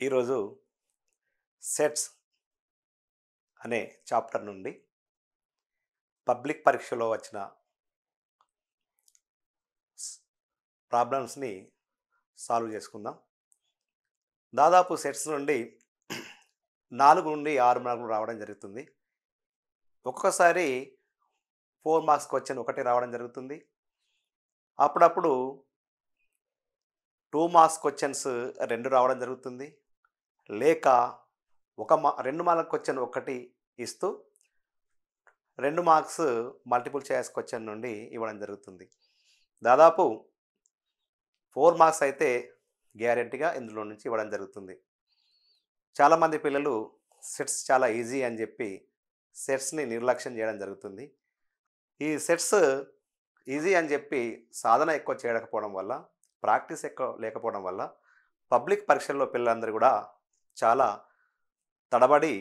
ఈరోజు సెట్స్ అనే చాప్టర్ నుండి పబ్లిక్ పరీక్షలో వచ్చిన ప్రాబ్లమ్స్ని సాల్వ్ చేసుకుందాం. దాదాపు సెట్స్ నుండి 4 నుండి 6 మార్కులు రావడం జరుగుతుంది. ఒక్కొక్కసారి 4 మార్క్స్ క్వశ్చన్ ఒకటి రావడం జరుగుతుంది. అప్పుడప్పుడు 2 మార్క్స్ క్వశ్చన్స్ 2 రావడం జరుగుతుంది. లేక 2 మార్కుల క్వశ్చన్ ఒకటి ఇస్తూ 2 మార్క్స్ మల్టిపుల్ చాయిస్ క్వశ్చన్ నుండి ఇవ్వడం జరుగుతుంది. దాదాపు 4 మార్క్స్ అయితే గ్యారెంటీగా ఇందులో నుంచి ఇవ్వడం జరుగుతుంది. చాలామంది పిల్లలు సెట్స్ చాలా ఈజీ అని చెప్పి సెట్స్ని నిర్లక్ష్యం చేయడం జరుగుతుంది. ఈ సెట్స్ ఈజీ అని చెప్పి సాధన ఎక్కువ చేయకపోవడం వల్ల, ప్రాక్టీస్ ఎక్కువ లేకపోవడం వల్ల పబ్లిక్ పరీక్షల్లో పిల్లలందరూ కూడా చాలా తడబడి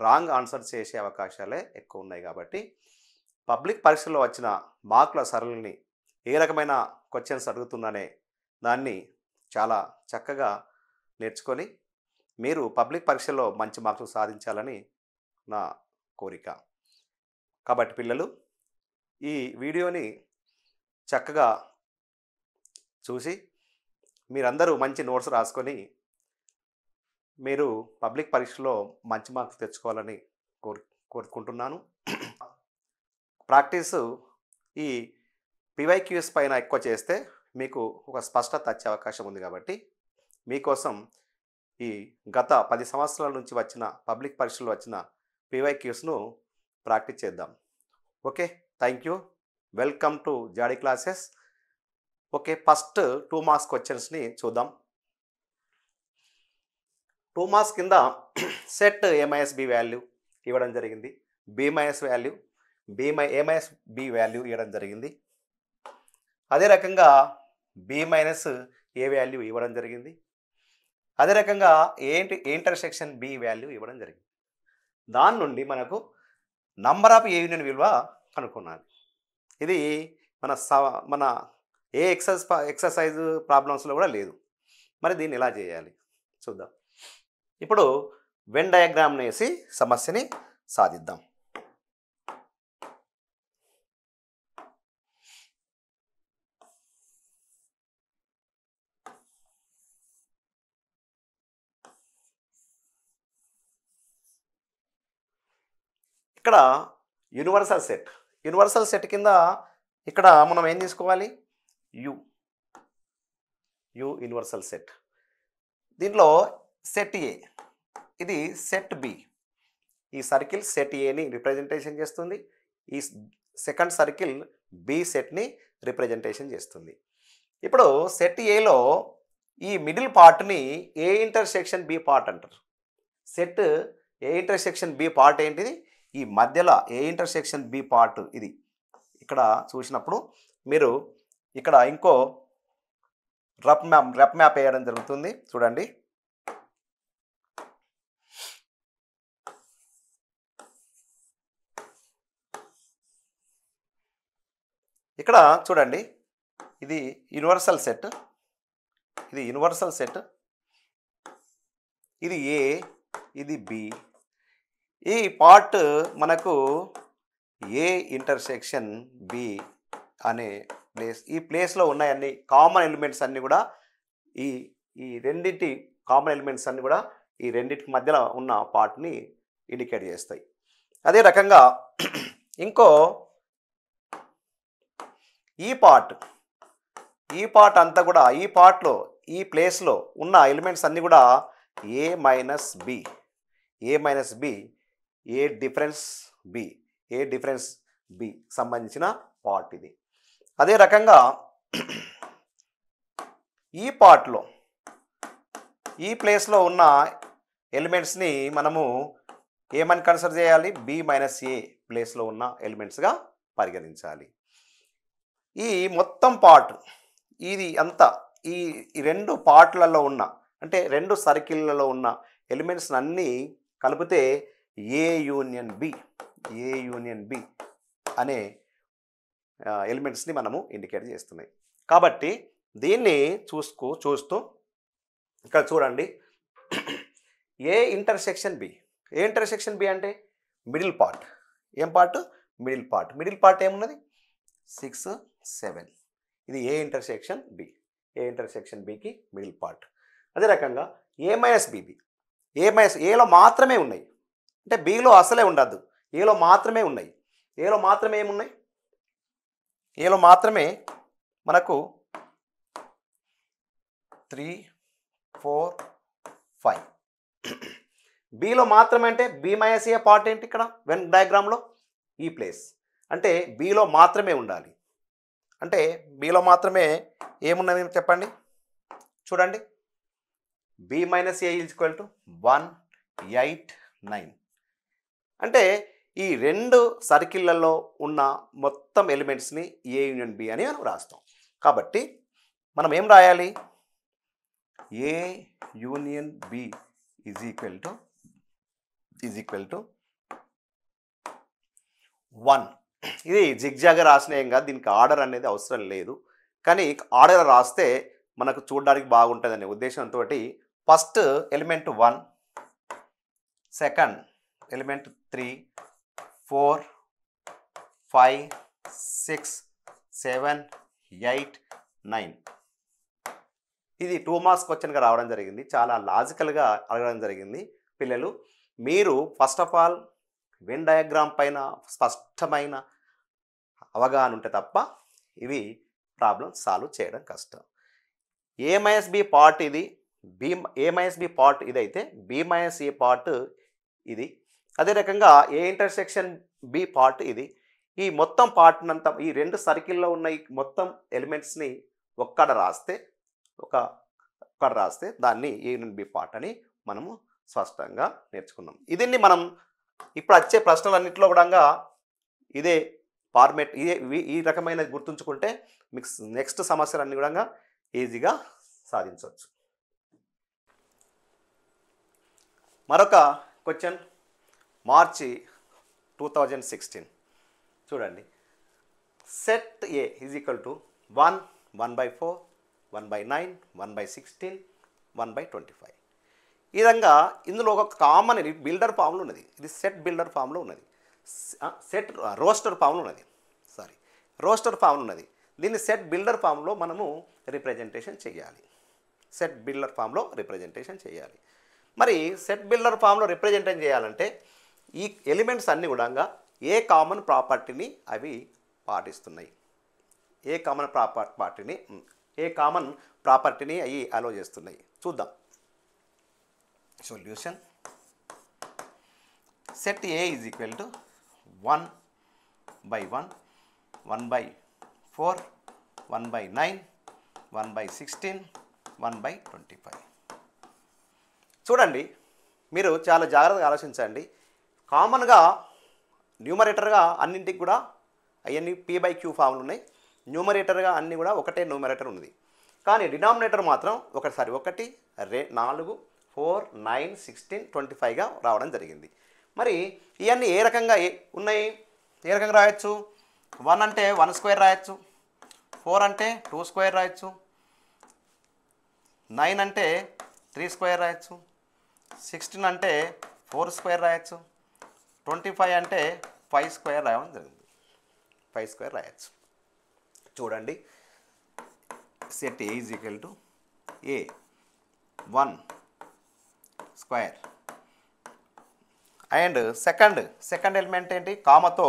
రాంగ్ ఆన్సర్ చేసే అవకాశాలే ఎక్కువ ఉన్నాయి. కాబట్టి పబ్లిక్ పరీక్షల్లో వచ్చిన మార్కుల సరళిని ఏ రకమైన క్వశ్చన్స్ అడుగుతున్నానే దాన్ని చాలా చక్కగా నేర్చుకొని మీరు పబ్లిక్ పరీక్షల్లో మంచి మార్కులు సాధించాలని నా కోరిక. కాబట్టి పిల్లలు ఈ వీడియోని చక్కగా చూసి మీరందరూ మంచి నోట్స్ రాసుకొని మీరు పబ్లిక్ పరీక్షలో మంచి మార్క్స్ తెచ్చుకోవాలని కోరుకుంటున్నాను. ప్రాక్టీసు ఈ పివైక్యూస్ పైన ఎక్కువ చేస్తే మీకు ఒక స్పష్టత వచ్చే అవకాశం ఉంది. కాబట్టి మీకోసం ఈ గత 10 సంవత్సరాల నుంచి వచ్చిన పబ్లిక్ పరీక్షలు వచ్చిన పివైక్యూస్ను ప్రాక్టీస్ చేద్దాం. Okay, thank you. Welcome to Jadi classes. Okay, first 2 marks క్వశ్చన్స్ని చూద్దాం. 2 మార్క్స్ కింద సెట్ A-B వాల్యూ ఇవ్వడం జరిగింది. B- వాల్యూ A-B వాల్యూ ఇవ్వడం జరిగింది. అదే రకంగా B- A వాల్యూ ఇవ్వడం జరిగింది. అదే రకంగా ఇంటర్సెక్షన్ B వాల్యూ ఇవ్వడం జరిగింది. దాని నుండి మనకు నంబర్ ఆఫ్ ఏ యూనియన్ విలువ కనుక్కున్నాను. ఇది మన ఏ ఎక్సర్సైజ్ ప్రాబ్లమ్స్లో కూడా లేదు. మరి దీన్ని ఎలా చేయాలి చూద్దాం. ఇప్పుడు వెన్ డయాగ్రామ్ని వేసి సమస్యని సాధిద్దాం. ఇక్కడ యూనివర్సల్ సెట్ కింద ఇక్కడ మనం ఏం తీసుకోవాలి? U universal set. దీంట్లో సెట్ ఏ, ఇది సెట్ బి. ఈ సర్కిల్ సెట్ ఏని రిప్రజెంటేషన్ చేస్తుంది. ఈ సెకండ్ సర్కిల్ బి సెట్ని రిప్రజెంటేషన్ చేస్తుంది. ఇప్పుడు సెట్ ఏలో ఈ మిడిల్ పార్ట్ని ఏ ఇంటర్సెక్షన్ బి పార్ట్ అంటారు. Set A intersection B part ఏంటిది? ఈ మధ్యలో ఏ ఇంటర్సెక్షన్ బి పార్ట్ ఇది. ఇక్కడ చూసినప్పుడు మీరు ఇక్కడ ఇంకో రఫ్ మ్యాప్ వేయడం జరుగుతుంది. చూడండి, ఇక్కడ చూడండి, ఇది యూనివర్సల్ సెట్, ఇది ఏ, ఇది బి. ఈ పార్ట్ మనకు ఏ ఇంటర్సెక్షన్ బి అనే ప్లేస్. ఈ ప్లేస్లో ఉన్నాయన్ని కామన్ ఎలిమెంట్స్ అన్నీ కూడా ఈ రెండింటి కామన్ ఎలిమెంట్స్ అన్నీ కూడా ఈ రెండింటి మధ్యలో ఉన్న పార్ట్ని ఇండికేట్ చేస్తాయి. అదే రకంగా ఇంకో ఈ పార్ట్ అంతా కూడా ఈ పార్ట్లో ఈ ప్లేస్లో ఉన్న ఎలిమెంట్స్ అన్నీ కూడా ఏ minus B a difference B సంబంధించిన పార్ట్ ఇది. అదే రకంగా ఈ పార్ట్లో ఈ ప్లేస్లో ఉన్న ఎలిమెంట్స్ని మనము ఏమని కన్సిడర్ చేయాలి? B-A ప్లేస్లో ఉన్న ఎలిమెంట్స్గా పరిగణించాలి. ఈ మొత్తం పార్ట్ ఇది అంతా ఈ 2 పార్ట్లలో ఉన్న, అంటే 2 సర్కిళ్ళలో ఉన్న ఎలిమెంట్స్ అన్నీ కలిపితే ఏ యూనియన్ బి అనే ఎలిమెంట్స్ని మనము ఇండికేట్ చేస్తున్నాయి. కాబట్టి దీన్ని చూస్తూ ఇక్కడ చూడండి, A intersection B. A intersection B అంటే మిడిల్ పార్ట్. ఏం part? Middle part. Middle part ఏమున్నది? 6, 7. ఇది A intersection B. A intersection బికి మిడిల్ పార్ట్. అదే రకంగా ఏ మైనస్ బిబి. ఏలో మాత్రమే ఉన్నాయి, అంటే బిలో అసలే ఉండద్దు, ఏలో మాత్రమే ఉన్నాయి. ఏలో మాత్రమే ఏమున్నాయి? ఏలో మాత్రమే మనకు 3, 4, 5. బిలో మాత్రమే అంటే బి మైనస్ ఏ పార్ట్ ఏంటి ఇక్కడ వెన్ డయాగ్రామ్లో? ఈ ప్లేస్. అంటే బిలో మాత్రమే ఉండాలి. అంటే బిలో మాత్రమే ఏమున్నది చెప్పండి, చూడండి. B minus A is equal to 1, 8, 9. అంటే ఈ రెండు సర్కిళ్ళల్లో ఉన్న మొత్తం ఎలిమెంట్స్ని ఏ యూనియన్ బి అని మనం రాస్తాం. కాబట్టి మనం ఏం రాయాలి? A union B is equal to 1. ఇది జిగ్జాగా రాసిన ఏం కాదు, దీనికి ఆర్డర్ అనేది అవసరం లేదు. కానీ ఆర్డర్ రాస్తే మనకు చూడడానికి బాగుంటుందనే ఉద్దేశంతో ఫస్ట్ ఎలిమెంట్ 1, సెకండ్ ఎలిమెంట్ 3, 4, 5, 6, 7, 8, 9. ఇది 2 మార్క్స్ క్వశ్చన్గా రావడం జరిగింది. చాలా లాజికల్గా అడగడం జరిగింది. పిల్లలు మీరు first of all Venn diagram పైన స్పష్టమైన అవగాహన ఉంటే తప్ప ఇవి ప్రాబ్లం సాల్వ్ చేయడం కష్టం. ఏ మైనస్ బి పార్ట్ ఇది, ఏ మైనస్ బి పార్ట్ ఇదైతే బి మైనస్ ఏ పార్ట్ ఇది. అదే రకంగా ఏ ఇంటర్సెక్షన్ బి పార్ట్ ఇది. ఈ మొత్తం పార్ట్నంతా ఈ రెండు సర్కిల్లో ఉన్న ఈ మొత్తం ఎలిమెంట్స్ని ఒక్కడ రాస్తే దాన్ని ఏ యూనియన్ బి పార్ట్ అని మనము స్పష్టంగా నేర్చుకున్నాం. దీన్ని మనం ఇప్పుడు వచ్చే ప్రశ్నలన్నింటిలో కూడా ఇదే ఫార్మేట్, ఈ రకమైన గుర్తుంచుకుంటే మీకు నెక్స్ట్ సమస్యలన్నీ కూడా ఈజీగా సాధించవచ్చు. మరొక క్వశ్చన్ మార్చి 2016 చూడండి. Set A is equal to 1, 1/4, 1/9, 1/16, 1/25. ఈ విధంగా ఇందులో ఒక కామన్ బిల్డర్ ఫామ్లో ఉన్నది. ఇది సెట్ బిల్డర్ ఫామ్లో ఉన్నది, రోస్టర్ ఫామ్లో ఉన్నది. దీన్ని సెట్ బిల్డర్ ఫామ్లో మనము రిప్రజెంటేషన్ చేయాలి. మరి సెట్ బిల్డర్ ఫామ్లో రిప్రజెంటేషన్ చేయాలంటే ఈ ఎలిమెంట్స్ అన్నీ కూడా ఏ కామన్ ప్రాపర్టీని అవి పాటిస్తున్నాయి, ఏ కామన్ ప్రాపర్టీని అవి అలో చేస్తున్నాయి చూద్దాం. Solution. Set A is equal to 1/1, 1/4, 1/9, 1/16, 1/25. చూడండి, మీరు చాలా జాగ్రత్తగా ఆలోచించండి. కామన్గా న్యూమరేటర్గా అన్నింటికి కూడా అవన్నీ p/q ఫామ్లు ఉన్నాయి. న్యూమరేటర్గా అన్నీ కూడా ఒకటే న్యూమరేటర్ ఉన్నది. కానీ డినామినేటర్ మాత్రం 1, 4, 4, 9, 16, 25గా రావడం జరిగింది. మరి ఇవన్నీ ఏ రకంగా ఉన్నాయి, ఏ రకంగా రాయొచ్చు? 1 అంటే 1² రాయొచ్చు, 4 అంటే 2² రాయొచ్చు, 9 అంటే 3² రాయొచ్చు, 16 అంటే 4² రాయొచ్చు, 25 అంటే 5² రాయడం జరిగింది. 5² రాయొచ్చు. చూడండి, set A is equal to A 1² and second element ఏంటి? కామతో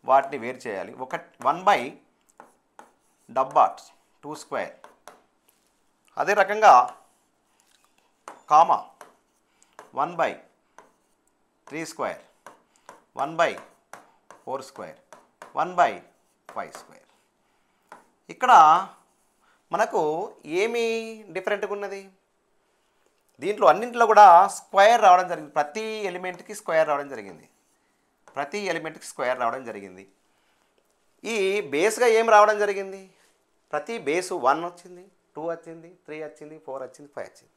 వాటిని వేరు చేయాలి. 1/2² అదే రకంగా కామ 1/3², 1/4², 1/5². ఇక్కడ మనకు ఏమి డిఫరెంట్గా ఉన్నది? దీంట్లో అన్నింటిలో కూడా స్క్వేర్ రావడం జరిగింది. ప్రతి ఎలిమెంట్కి స్క్వేర్ రావడం జరిగింది. ఈ బేస్గా ఏం రావడం జరిగింది? ప్రతి బేసు 1 వచ్చింది, 2 వచ్చింది, 3 వచ్చింది, 4 వచ్చింది, 5 వచ్చింది.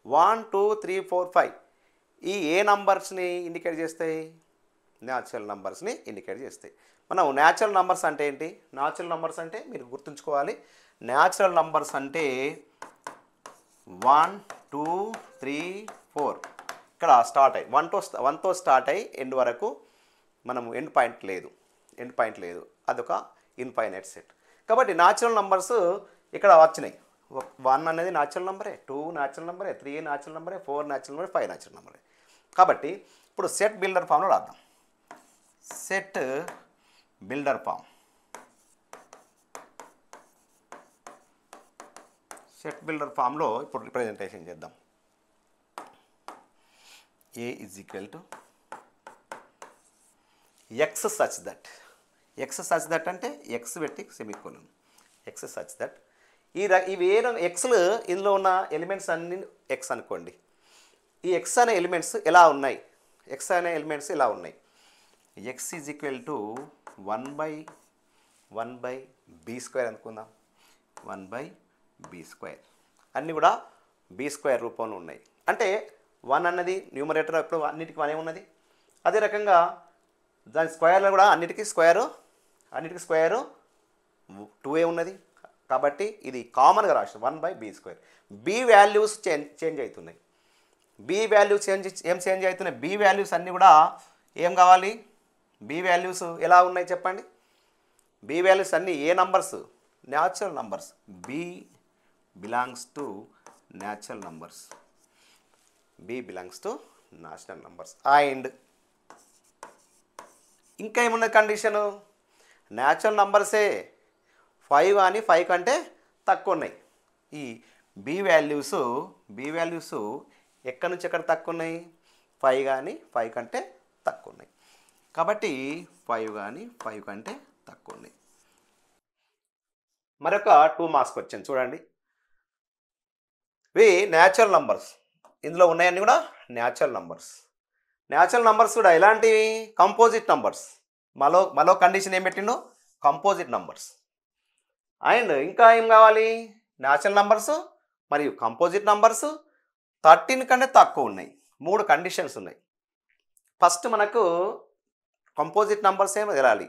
1, 2, 3, 4, 5 ఈ ఏ నంబర్స్ని ఇండికేట్ చేస్తాయి? న్యాచురల్ నంబర్స్ని ఇండికేట్ చేస్తాయి. మనం న్యాచురల్ నంబర్స్ అంటే ఏంటి? న్యాచురల్ నంబర్స్ అంటే మీరు గుర్తుంచుకోవాలి. న్యాచురల్ నంబర్స్ అంటే 1, 2, 3, 4 ఇక్కడ స్టార్ట్ అయ్యి 1తో స్టార్ట్ అయ్యి ఎండ్ వరకు మనము ఎండ్ పాయింట్ లేదు అదొక ఇన్ఫైనైట్ సెట్. కాబట్టి న్యాచురల్ నంబర్స్ ఇక్కడ వచ్చినాయి. 1 అనేది న్యాచురల్ నెంబరే, 2 న్యాచురల్ నెంబరే, 3 న్యాచురల్ నెంబరే, 4 న్యాచురల్ నెంబరే, 5 న్యాచురల్ నెంబరే. కాబట్టి ఇప్పుడు సెట్ బిల్డర్ ఫామ్లో రాద్దాం. Set builder form. Set builder ఫామ్లో ఇప్పుడు రిప్రజెంటేషన్ చేద్దాం. A is equal to x such that అంటే x పెట్టి సెమికోలన్ x such that ఇవి ఏ ఎక్స్లు ఇందులో ఉన్న ఎలిమెంట్స్ అన్ని ఎక్స్ అనుకోండి. ఈ ఎక్స్ అనే ఎలిమెంట్స్ ఎలా ఉన్నాయి? ఎక్స్ అనే ఎలిమెంట్స్ ఇలా ఉన్నాయి. X is equal to 1/b² అనుకుందాం. 1/b². అన్నీ కూడా b² రూపంలో ఉన్నాయి. అంటే 1 అన్నది న్యూమరేటర్ ఎప్పుడు అన్నిటికీ 1 ఉన్నది. అదే రకంగా దాని స్క్వేర్లో కూడా అన్నిటికీ స్క్వేరు 2 ఉన్నది. కాబట్టి ఇది కామన్గా రాసిన 1/b². బి వాల్యూస్ చేంజ్ అవుతున్నాయి. బి వాల్యూస్ చేంజ్ అవుతున్నాయి. బి వాల్యూస్ అన్నీ కూడా ఏం కావాలి? బి వాల్యూస్ ఎలా ఉన్నాయి చెప్పండి? బి వాల్యూస్ అన్నీ ఏ numbers? Natural numbers. B belongs to natural numbers. B belongs to national numbers. And ఇంకా ఏమున్నది కండిషను? న్యాచురల్ నంబర్సే 5 కానీ 5 కంటే తక్కువ ఉన్నాయి. ఈ బి వాల్యూస్ ఎక్కడి నుంచి ఎక్కడ తక్కువ ఉన్నాయి? 5 కానీ 5 కంటే తక్కువ ఉన్నాయి. కాబట్టి 5 కానీ 5 కంటే తక్కువ ఉన్నాయి. మరొక 2 మార్క్స్ క్వశ్చన్ చూడండి. ఇవి న్యాచురల్ నంబర్స్. ఇందులో ఉన్నాయన్నీ కూడా న్యాచురల్ నంబర్స్ కూడా ఎలాంటివి? Composite numbers. మరో కండిషన్ ఏం పెట్టిండో? Composite numbers. అండ్ ఇంకా ఏం కావాలి? న్యాచురల్ నంబర్స్ మరియు కంపోజిట్ నంబర్స్ 13 కంటే తక్కువ ఉన్నాయి. 3 కండిషన్స్ ఉన్నాయి. ఫస్ట్ మనకు కంపోజిట్ నంబర్స్ ఏమో తెలాలి.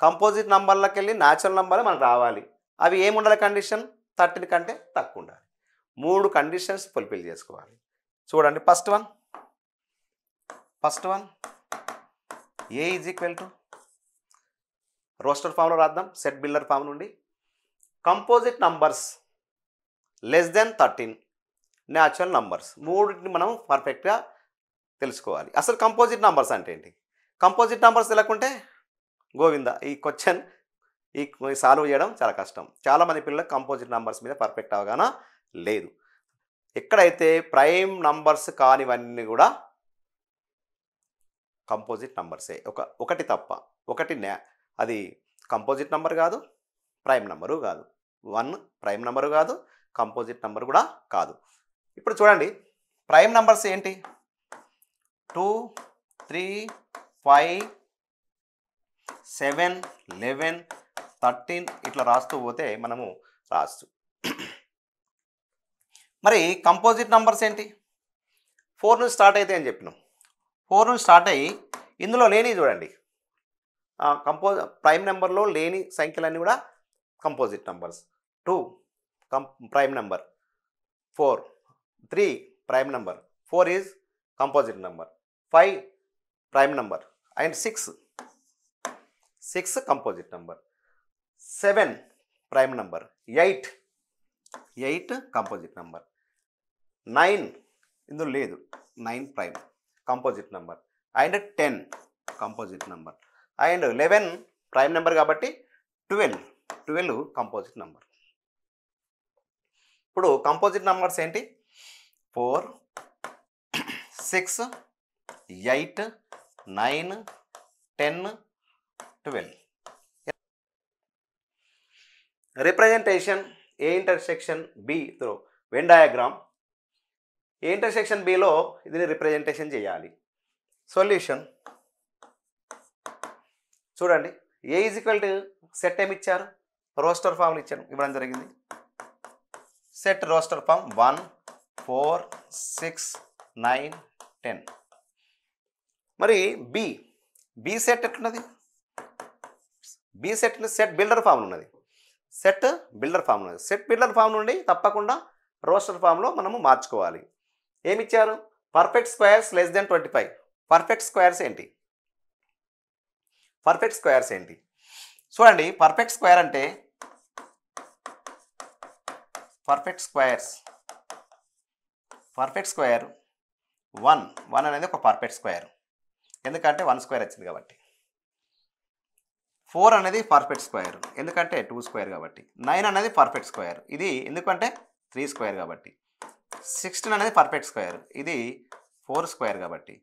కంపోజిట్ నంబర్లకు వెళ్ళి న్యాచురల్ నంబర్ మనకు రావాలి. అవి ఏముండాలి? కండిషన్ 13 కంటే తక్కువ ఉండాలి. 3 కండిషన్స్ ఫుల్ఫిల్ చేసుకోవాలి. చూడండి. First one A is equal to roster ఫామ్లో రాద్దాం. సెట్ బిల్డర్ ఫామ్ నుండి composite numbers less than 13 natural numbers. 3ని మనం పర్ఫెక్ట్గా తెలుసుకోవాలి. అసలు కంపోజిట్ నంబర్స్ అంటే ఏంటి? కంపోజిట్ నంబర్స్ తెలకుంటే గోవింద ఈ క్వశ్చన్ సాల్వ్ చేయడం చాలా కష్టం. చాలామంది పిల్లలకు కంపోజిట్ నంబర్స్ మీద పర్ఫెక్ట్ అవగాహన లేదు. ఎక్కడైతే ప్రైమ్ నంబర్స్ కానివన్నీ కూడా కంపోజిట్ నంబర్సే. ఒకటి తప్ప. అది కంపోజిట్ నంబర్ కాదు, ప్రైమ్ నంబరు కాదు. 1 ప్రైమ్ నంబరు కాదు, కంపోజిట్ నంబర్ కూడా కాదు. ఇప్పుడు చూడండి, ప్రైమ్ నంబర్స్ ఏంటి? 2, 3, 5, 7, 11, 13 ఇట్లా రాస్తూ పోతే మనము రాస్తూ. మరి కంపోజిట్ నంబర్స్ ఏంటి? 4 నుంచి స్టార్ట్ అయితే అని చెప్పినాం. 4 నుంచి స్టార్ట్ అయ్యి ఇందులో లేని చూడండి, ప్రైమ్ నెంబర్లో లేని సంఖ్యలన్నీ కూడా composite numbers. 2 prime number, 4, 3 prime number, 4 is composite number, 5 prime number and 6 composite number, 7 prime number, 8 composite number, 9 ఇందులో లేదు, 9 prime composite number and 10 composite number and 11 prime number కాబట్టి 12 కంపోజిట్ నెంబర్. ఇప్పుడు కంపోజిట్ నెంబర్స్ ఏంటి? 4, 6, 8, 9, 10, 12. Representation A intersection B through Venn diagram. A intersection బిలో ఇది representation చేయాలి. Solution చూడండి. A is equal to set ఏమి ఇచ్చారు? రోస్టర్ ఫామ్లు ఇవ్వడం జరిగింది. Set roster form 1, 4, 6, 9, 10. మరి బి సెట్ ఎట్లున్నది? బి సెట్ బిల్డర్ ఫామ్ ఉన్నది. సెట్ బిల్డర్ ఫామ్ నుండి తప్పకుండా రోస్టర్ ఫామ్లో మనము మార్చుకోవాలి. ఏమిచ్చారు? Perfect squares less than 25. Perfect squares ఏంటి? పర్ఫెక్ట్ స్క్వేర్స్ ఏంటి? చూడండి, పర్ఫెక్ట్ స్క్వేర్ అంటే పర్ఫెక్ట్ స్క్వేర్ 1 అనేది ఒక పర్ఫెక్ట్ స్క్వేర్, ఎందుకంటే 1 స్క్వేర్ వచ్చింది కాబట్టి. 4 అనేది పర్ఫెక్ట్ స్క్వేర్, ఎందుకంటే 2 స్క్వేర్ కాబట్టి. 9 అనేది పర్ఫెక్ట్ స్క్వేర్, ఇది ఎందుకంటే 3 స్క్వేర్ కాబట్టి. 16 అనేది పర్ఫెక్ట్ స్క్వేర్, ఇది 4 స్క్వేర్ కాబట్టి.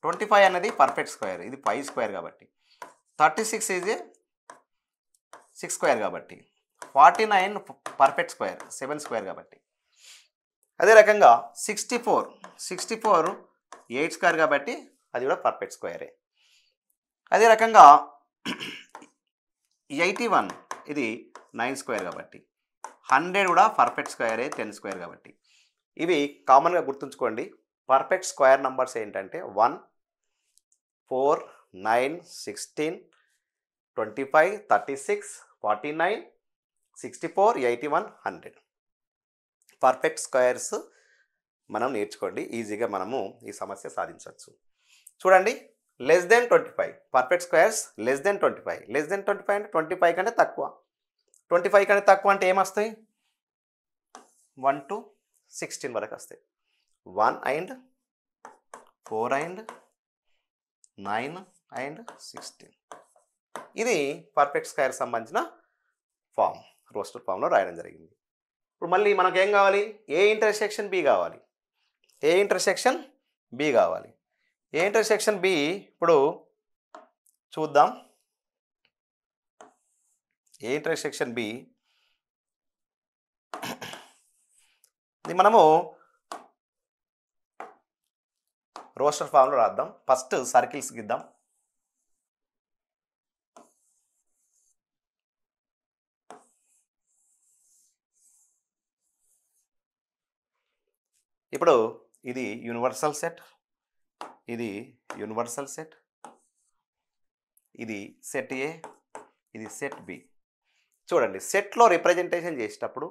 25 అనేది పర్ఫెక్ట్ స్క్వేర్, ఇది 5 స్క్వేర్ కాబట్టి. 36 ఇది 6 స్క్వేర్ కాబట్టి. 49 పర్ఫెక్ట్ స్క్వేర్, 7 స్క్వేర్ కాబట్టి. అదే రకంగా 64 8 స్క్వేర్ కాబట్టి అది కూడా పర్ఫెక్ట్ స్క్వేరే. అదే రకంగా 81 ఇది 9 స్క్వేర్ కాబట్టి. 100 కూడా పర్ఫెక్ట్ స్క్వేరే, 10 స్క్వేర్ కాబట్టి. ఇవి కామన్గా గుర్తుంచుకోండి. పర్ఫెక్ట్ స్క్వేర్ నంబర్స్ ఏంటంటే 1, 4, 9, 16, 25, 36, 49, 64, 81, 100. పర్ఫెక్ట్ స్క్వేర్స్ మనం నేర్చుకోండి, ఈజీగా మనము ఈ సమస్య సాధించవచ్చు. చూడండి, less than 25, perfect squares less than 25. Less than 25 అంటే 25 కంటే తక్కువ. 25 కంటే తక్కువ అంటే ఏమొస్తాయి? 1 to 16 వరకు వస్తాయి. 1 and 4 and 9 and 16. ఇది పర్ఫెక్ట్ స్క్వేర్ సంబంధించిన ఫామ్, రోస్టర్ ఫామ్లో రాయడం జరిగింది. ఇప్పుడు మళ్ళీ మనకేం కావాలి? ఏ ఇంటర్సెక్షన్ బి కావాలి. ఏ ఇంటర్సెక్షన్ బి కావాలి. ఏ ఇంటర్సెక్షన్ బి ఇప్పుడు చూద్దాం. ఏ ఇంటర్సెక్షన్ బి ఇది మనము రోస్టర్ ఫామ్లో రాద్దాం. ఫస్ట్ సర్కిల్స్ గీద్దాం. ఇప్పుడు ఇది యూనివర్సల్ సెట్, ఇది యూనివర్సల్ సెట్, ఇది సెట్ ఏ, ఇది సెట్ బి. చూడండి, సెట్లో రిప్రజెంటేషన్ చేసేటప్పుడు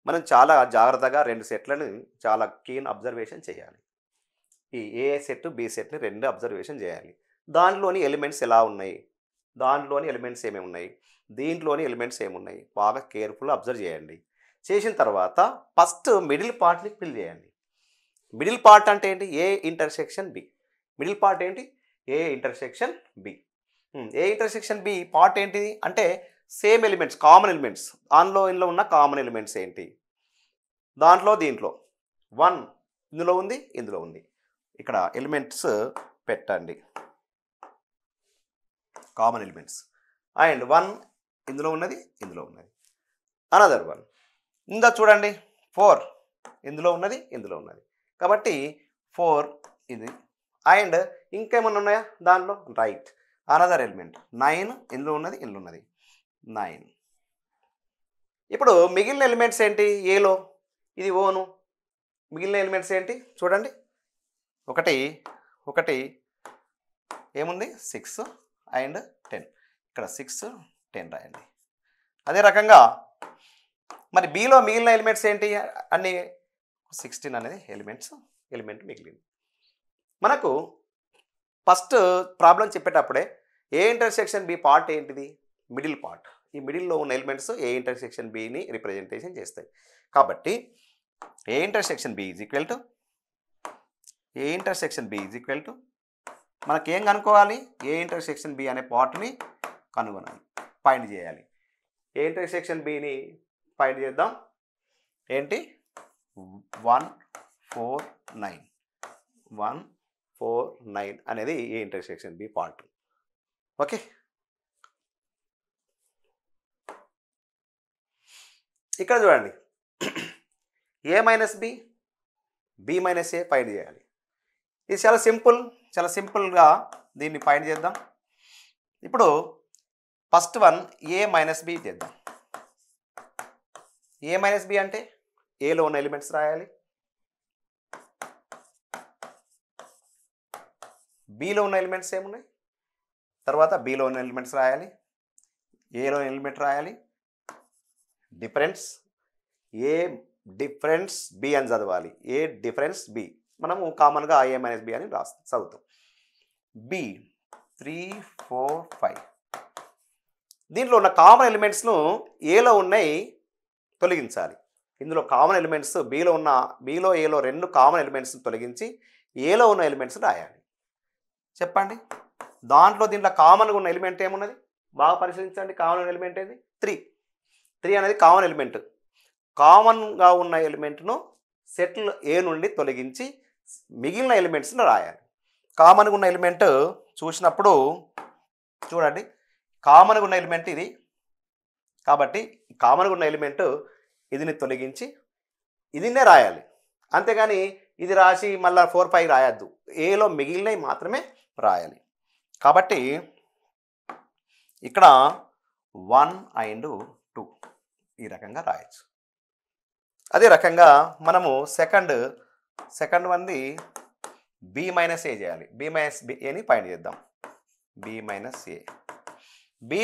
మనం చాలా జాగ్రత్తగా 2 సెట్లను చాలా కీన్ అబ్జర్వేషన్ చేయాలి. ఈ ఏ సెట్ బి సెట్ని 2 అబ్జర్వేషన్ చేయాలి. దాంట్లోని ఎలిమెంట్స్ ఎలా ఉన్నాయి, దాంట్లోని ఎలిమెంట్స్ ఏమేమి ఉన్నాయి, దీంట్లోని ఎలిమెంట్స్ ఏమున్నాయి, బాగా కేర్ఫుల్గా అబ్జర్వ్ చేయండి. చేసిన తర్వాత ఫస్ట్ మిడిల్ పార్ట్ని ఫిల్ చేయండి. మిడిల్ పార్ట్ అంటే ఏంటి? A intersection B. Middle part ఏంటి? A intersection B. A intersection B part ఏంటిది అంటే సేమ్ ఎలిమెంట్స్, కామన్ ఎలిమెంట్స్. ఇందులో ఉన్న కామన్ ఎలిమెంట్స్ ఏంటి? దాంట్లో దీంట్లో 1 ఇందులో ఉంది, ఇందులో ఉంది. ఇక్కడ ఎలిమెంట్స్ పెట్టండి, కామన్ ఎలిమెంట్స్. అండ్ 1 ఇందులో ఉన్నది, ఇందులో ఉన్నది. అనదర్ 1 ఇంకా చూడండి, 4 ఇందులో ఉన్నది, ఇందులో ఉన్నది. కాబట్టి 4 ఇది. అండ్ ఇంకేమన్నా ఉన్నాయా దానిలో? రైట్, అనదర్ ఎలిమెంట్ 9 ఇందులో ఉన్నది, ఇందులో ఉన్నది 9. ఇప్పుడు మిగిలిన ఎలిమెంట్స్ ఏంటి? ఏలో ఇది ఓను. మిగిలిన ఎలిమెంట్స్ ఏంటి చూడండి. ఒకటి ఏముంది? 6 అండ్ 10. ఇక్కడ 6, 10 రాయండి. అదే రకంగా మరి బిలో మిగిలిన ఎలిమెంట్స్ ఏంటి? అన్ని 16 అనేది ఎలిమెంట్ మిగిలింది. మనకు ఫస్ట్ ప్రాబ్లం చెప్పేటప్పుడే ఏ ఇంటర్సెక్షన్ బి పార్ట్ ఏంటిది? Middle part. ఈ మిడిల్లో ఉన్న ఎలిమెంట్స్ ఏ ఇంటర్సెక్షన్ బిని రిప్రజెంటేషన్ చేస్తాయి. కాబట్టి A intersection B is equal to మనకేం కనుక్కోవాలి? ఏ ఇంటర్సెక్షన్ బి అనే పార్ట్ని కనుగొనాలి, ఫైండ్ చేయాలి. ఏ ఇంటర్సెక్షన్ బిని ఫైండ్ చేద్దాం. ఏంటి? 1, 4, 9. 1, 4, 9 అనేది A intersection B part. Okay, ఇక్కడ చూడండి, A minus B, B minus A find చేయాలి. ఇది చాలా సింపుల్గా దీన్ని ఫైండ్ చేద్దాం. ఇప్పుడు ఫస్ట్ 1 ఏ మైనస్ బి చేద్దాం. ఏ మైనస్ బి అంటే ఏలో ఉన్న ఎలిమెంట్స్ రాయాలి, బిలో ఉన్న ఎలిమెంట్స్ ఏమున్నాయి, తర్వాత బిలో ఉన్న ఎలిమెంట్స్ రాయాలి, ఏలో ఎలిమెంట్ రాయాలి, డిఫరెన్స్ ఏ డిఫరెన్స్ బి అని చదవాలి. ఏ డిఫరెన్స్ బి మనము కామన్గా ఏ మైనస్ బి అని చదువుతాం. బి 3 4 5. దీంట్లో ఉన్న కామన్ ఎలిమెంట్స్ను ఏలో ఉన్నాయి తొలగించాలి. ఇందులో కామన్ ఎలిమెంట్స్ బీలో ఏలో 2 కామన్ ఎలిమెంట్స్ని తొలగించి ఏలో ఉన్న ఎలిమెంట్స్ రాయాలి. చెప్పండి, దీంట్లో కామన్గా ఉన్న ఎలిమెంట్ ఏమున్నది? బాగా పరిశీలించండి. కామన్ ఉన్న ఎలిమెంట్ ఏది? 3 అనేది కామన్ ఎలిమెంట్. కామన్గా ఉన్న ఎలిమెంట్ను సెట్లు ఏ నుండి తొలగించి మిగిలిన ఎలిమెంట్స్ని రాయాలి. కామన్గా ఉన్న ఎలిమెంట్ చూసినప్పుడు చూడండి, కామన్గా ఉన్న ఎలిమెంట్ ఇది కాబట్టి కామన్గా ఉన్న ఎలిమెంట్ ఇదిని తొలగించి ఇదినే రాయాలి. అంతేగాని ఇది రాసి మళ్ళీ 4 5 రాయద్దు. ఏలో మిగిలినవి మాత్రమే రాయాలి. కాబట్టి ఇక్కడ 1 and 2 ఈ రకంగా రాయొచ్చు. అదే రకంగా మనము సెకండ్ వన్ది బి మైనస్ ఏ చేయాలి. బి మైనస్ ఏని ఫైండ్ చేద్దాం. బి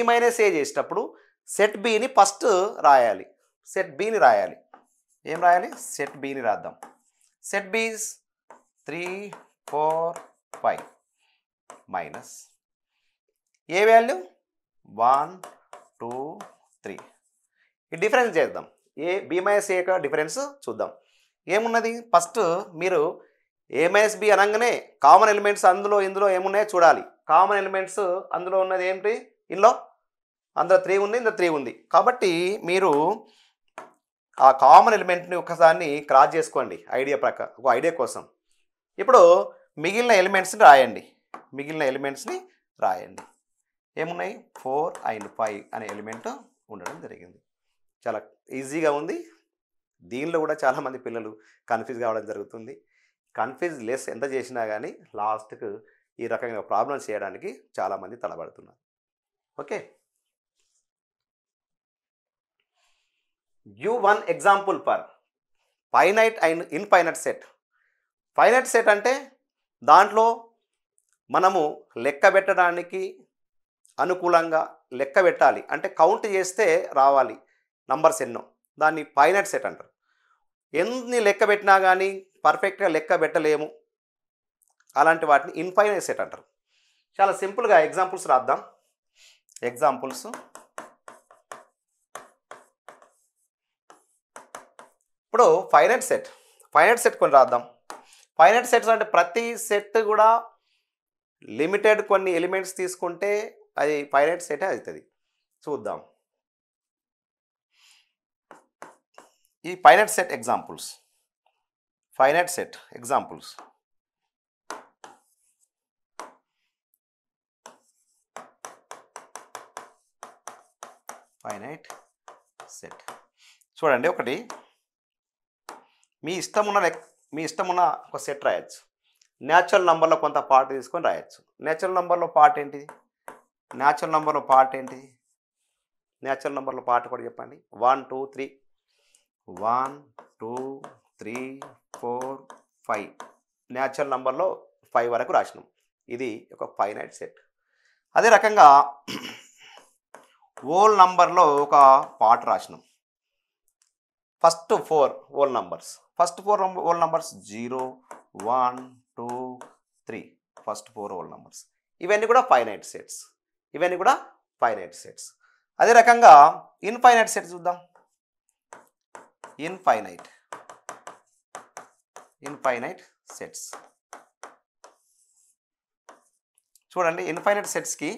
మైనస్ ఏ చేసేటప్పుడు సెట్ బిని ఫస్ట్ రాయాలి. సెట్ బిని రాయాలి. ఏం రాయాలి? సెట్ బిని రాద్దాం. సెట్ బి 3 4 5 మైనస్ ఏ వాల్యూ 1 2 3. ఈ డిఫరెన్స్ చేద్దాం. బి మైనస్ ఏ యొక్క డిఫరెన్స్ చూద్దాం. ఏమున్నది? ఫస్ట్ మీరు ఏ మైనస్ బి అనగానే కామన్ ఎలిమెంట్స్ ఇందులో ఏమున్నాయో చూడాలి. కామన్ ఎలిమెంట్స్ అందులో ఉన్నది ఏంటి? అందులో 3 ఉంది, ఇందులో 3 ఉంది. కాబట్టి మీరు ఆ కామన్ ఎలిమెంట్ని ఒకసారి క్రాస్ చేసుకోండి ఒక ఐడియా కోసం. ఇప్పుడు మిగిలిన ఎలిమెంట్స్ని రాయండి. ఏమున్నాయి? 4 and 5 అనే ఎలిమెంట్ ఉండడం జరిగింది. చాలా ఈజీగా ఉంది. దీనిలో కూడా చాలామంది పిల్లలు కన్ఫ్యూజ్ కావడం జరుగుతుంది. కన్ఫ్యూజ్ లెస్ ఎంత చేసినా కానీ లాస్ట్కు ఈ రకంగా ప్రాబ్లమ్స్ చేయడానికి చాలామంది తలబడుతున్నారు. Okay, give one example for finite and infinite set. Finite set అంటే దాంట్లో మనము లెక్క పెట్టడానికి అనుకూలంగా లెక్క పెట్టాలి. అంటే కౌంట్ చేస్తే రావాలి నంబర్స్ ఎన్నో. దాన్ని ఫైనైట్ సెట్ అంటారు. ఎన్ని లెక్క పెట్టినా కానీ పర్ఫెక్ట్గా లెక్క పెట్టలేము. అలాంటి వాటిని ఇన్ఫైనైట్ సెట్ అంటారు. చాలా సింపుల్గా ఎగ్జాంపుల్స్ రాద్దాం. ఎగ్జాంపుల్స్ ఇప్పుడు ఫైనైట్ సెట్ కొన్ని రాద్దాం. ఫైనైట్ సెట్స్ అంటే ప్రతి సెట్ కూడా లిమిటెడ్ కొన్ని ఎలిమెంట్స్ తీసుకుంటే అది ఫైనైట్ సెట్ అవుతుంది. చూద్దాం ఈ finite set examples. Finite set చూడండి, ఒకటి మీ ఇష్టమున్న ఒక సెట్ రాయొచ్చు. న్యాచురల్ నంబర్లో కొంత పార్ట్ తీసుకొని రాయొచ్చు. న్యాచురల్ నంబర్లో పార్ట్ ఏంటిది? న్యాచురల్ నంబర్లో పార్ట్ కూడా చెప్పండి. 1 2 3 1 2 3 4 5 న్యాచురల్ నంబర్లో 5 వరకు రాసినాం. ఇది ఒక ఫైనైట్ సెట్. అదే రకంగా హోల్ నంబర్లో ఒక పార్ట్ రాసినాం. First 4 whole numbers 0 1 2 3 first 4 whole numbers. ఇవన్నీ కూడా ఫైనైట్ సెట్స్. అదే రకంగా ఇన్ఫైనైట్ సెట్స్ చూద్దాం. ఇన్ఫైనైట్ సెట్స్ చూడండి. ఇన్ఫైనైట్ సెట్స్కి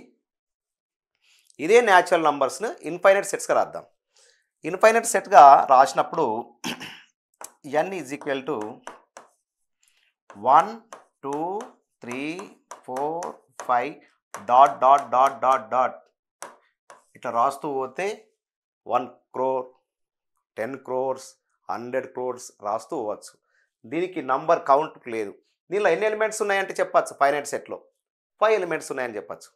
ఇదే న్యాచురల్ నంబర్స్ను ఇన్ఫైనైట్ సెట్స్గా రాద్దాం. ఇన్ఫైనైట్ సెట్గా రాసినప్పుడు n is equal to 1 2 3 4 5 dot dot dot dot dot ఇట్లా రాస్తూ పోతే 1 crore 10 crores 100 crores రాస్తూ పోవచ్చు. దీనికి నంబర్ కౌంట్ లేదు. దీనిలో ఎన్ని ఎలిమెంట్స్ ఉన్నాయంటే చెప్పచ్చు. ఫైనైట్ సెట్లో 5 ఎలిమెంట్స్ ఉన్నాయని చెప్పచ్చు.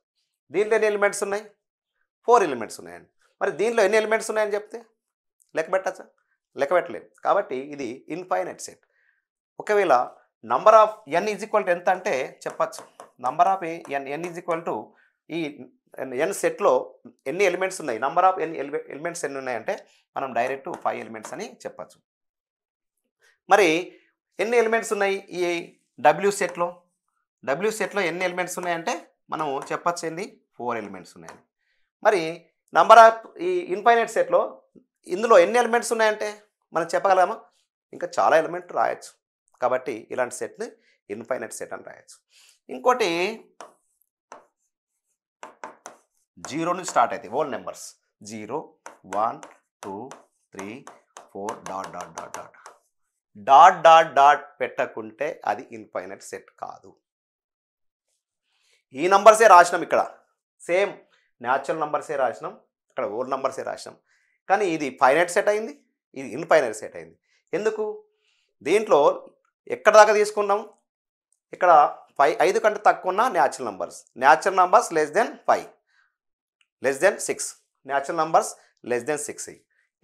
దీంట్లో ఎన్ని ఎలిమెంట్స్ ఉన్నాయి? 4 ఎలిమెంట్స్ ఉన్నాయండి. మరి దీనిలో ఎన్ని ఎలిమెంట్స్ ఉన్నాయని చెప్తే లెక్క పెట్టచ్చా? లెక్క పెట్టలేదు. కాబట్టి ఇది ఇన్ఫైనైట్ సెట్. ఒకవేళ number of n is equal to ఎంత అంటే చెప్పచ్చు. Number of n is equal to ఈ n సెట్లో ఎన్ని ఎలిమెంట్స్ ఉన్నాయి, నంబర్ ఆఫ్ ఎలిమెంట్స్ ఎన్ని ఉన్నాయంటే మనం డైరెక్ట్ 5 ఎలిమెంట్స్ అని చెప్పచ్చు. మరి ఎన్ని ఎలిమెంట్స్ ఉన్నాయి ఈ డబ్ల్యూ సెట్లో? డబ్ల్యూ సెట్లో ఎన్ని ఎలిమెంట్స్ ఉన్నాయంటే మనం చెప్పచ్చు ఏంది 4 ఎలిమెంట్స్ ఉన్నాయని. మరి నంబర్ ఆఫ్ ఈ ఇన్ఫైనైట్ సెట్లో ఇందులో ఎన్ని ఎలిమెంట్స్ ఉన్నాయంటే మనం చెప్పగలమా? ఇంకా చాలా ఎలిమెంట్ రాయొచ్చు. కాబట్టి ఇలాంటి సెట్ని ఇన్ఫైనైట్ సెట్ అని రాయొచ్చు. ఇంకోటి 0 నుంచి స్టార్ట్ అవుతాయి whole numbers. 0 1 2 3 4 dot dot dot dot dot dot dot పెట్టకుంటే అది ఇన్ఫైనైట్ సెట్ కాదు. ఈ నంబర్సే రాసినాం ఇక్కడ, సేమ్ న్యాచురల్ నంబర్సే రాసినాం, ఇక్కడ హోల్ నంబర్సే రాసినాం. కానీ ఇది ఫైనైట్ సెట్ అయింది, ఇది ఇన్ఫైనైట్ సెట్ అయింది. ఎందుకు? దీంట్లో ఎక్కడ దాకా తీసుకున్నాం? ఇక్కడ 5 కంటే తక్కువ ఉన్న natural numbers less then 5, less then 6, natural numbers less then 6.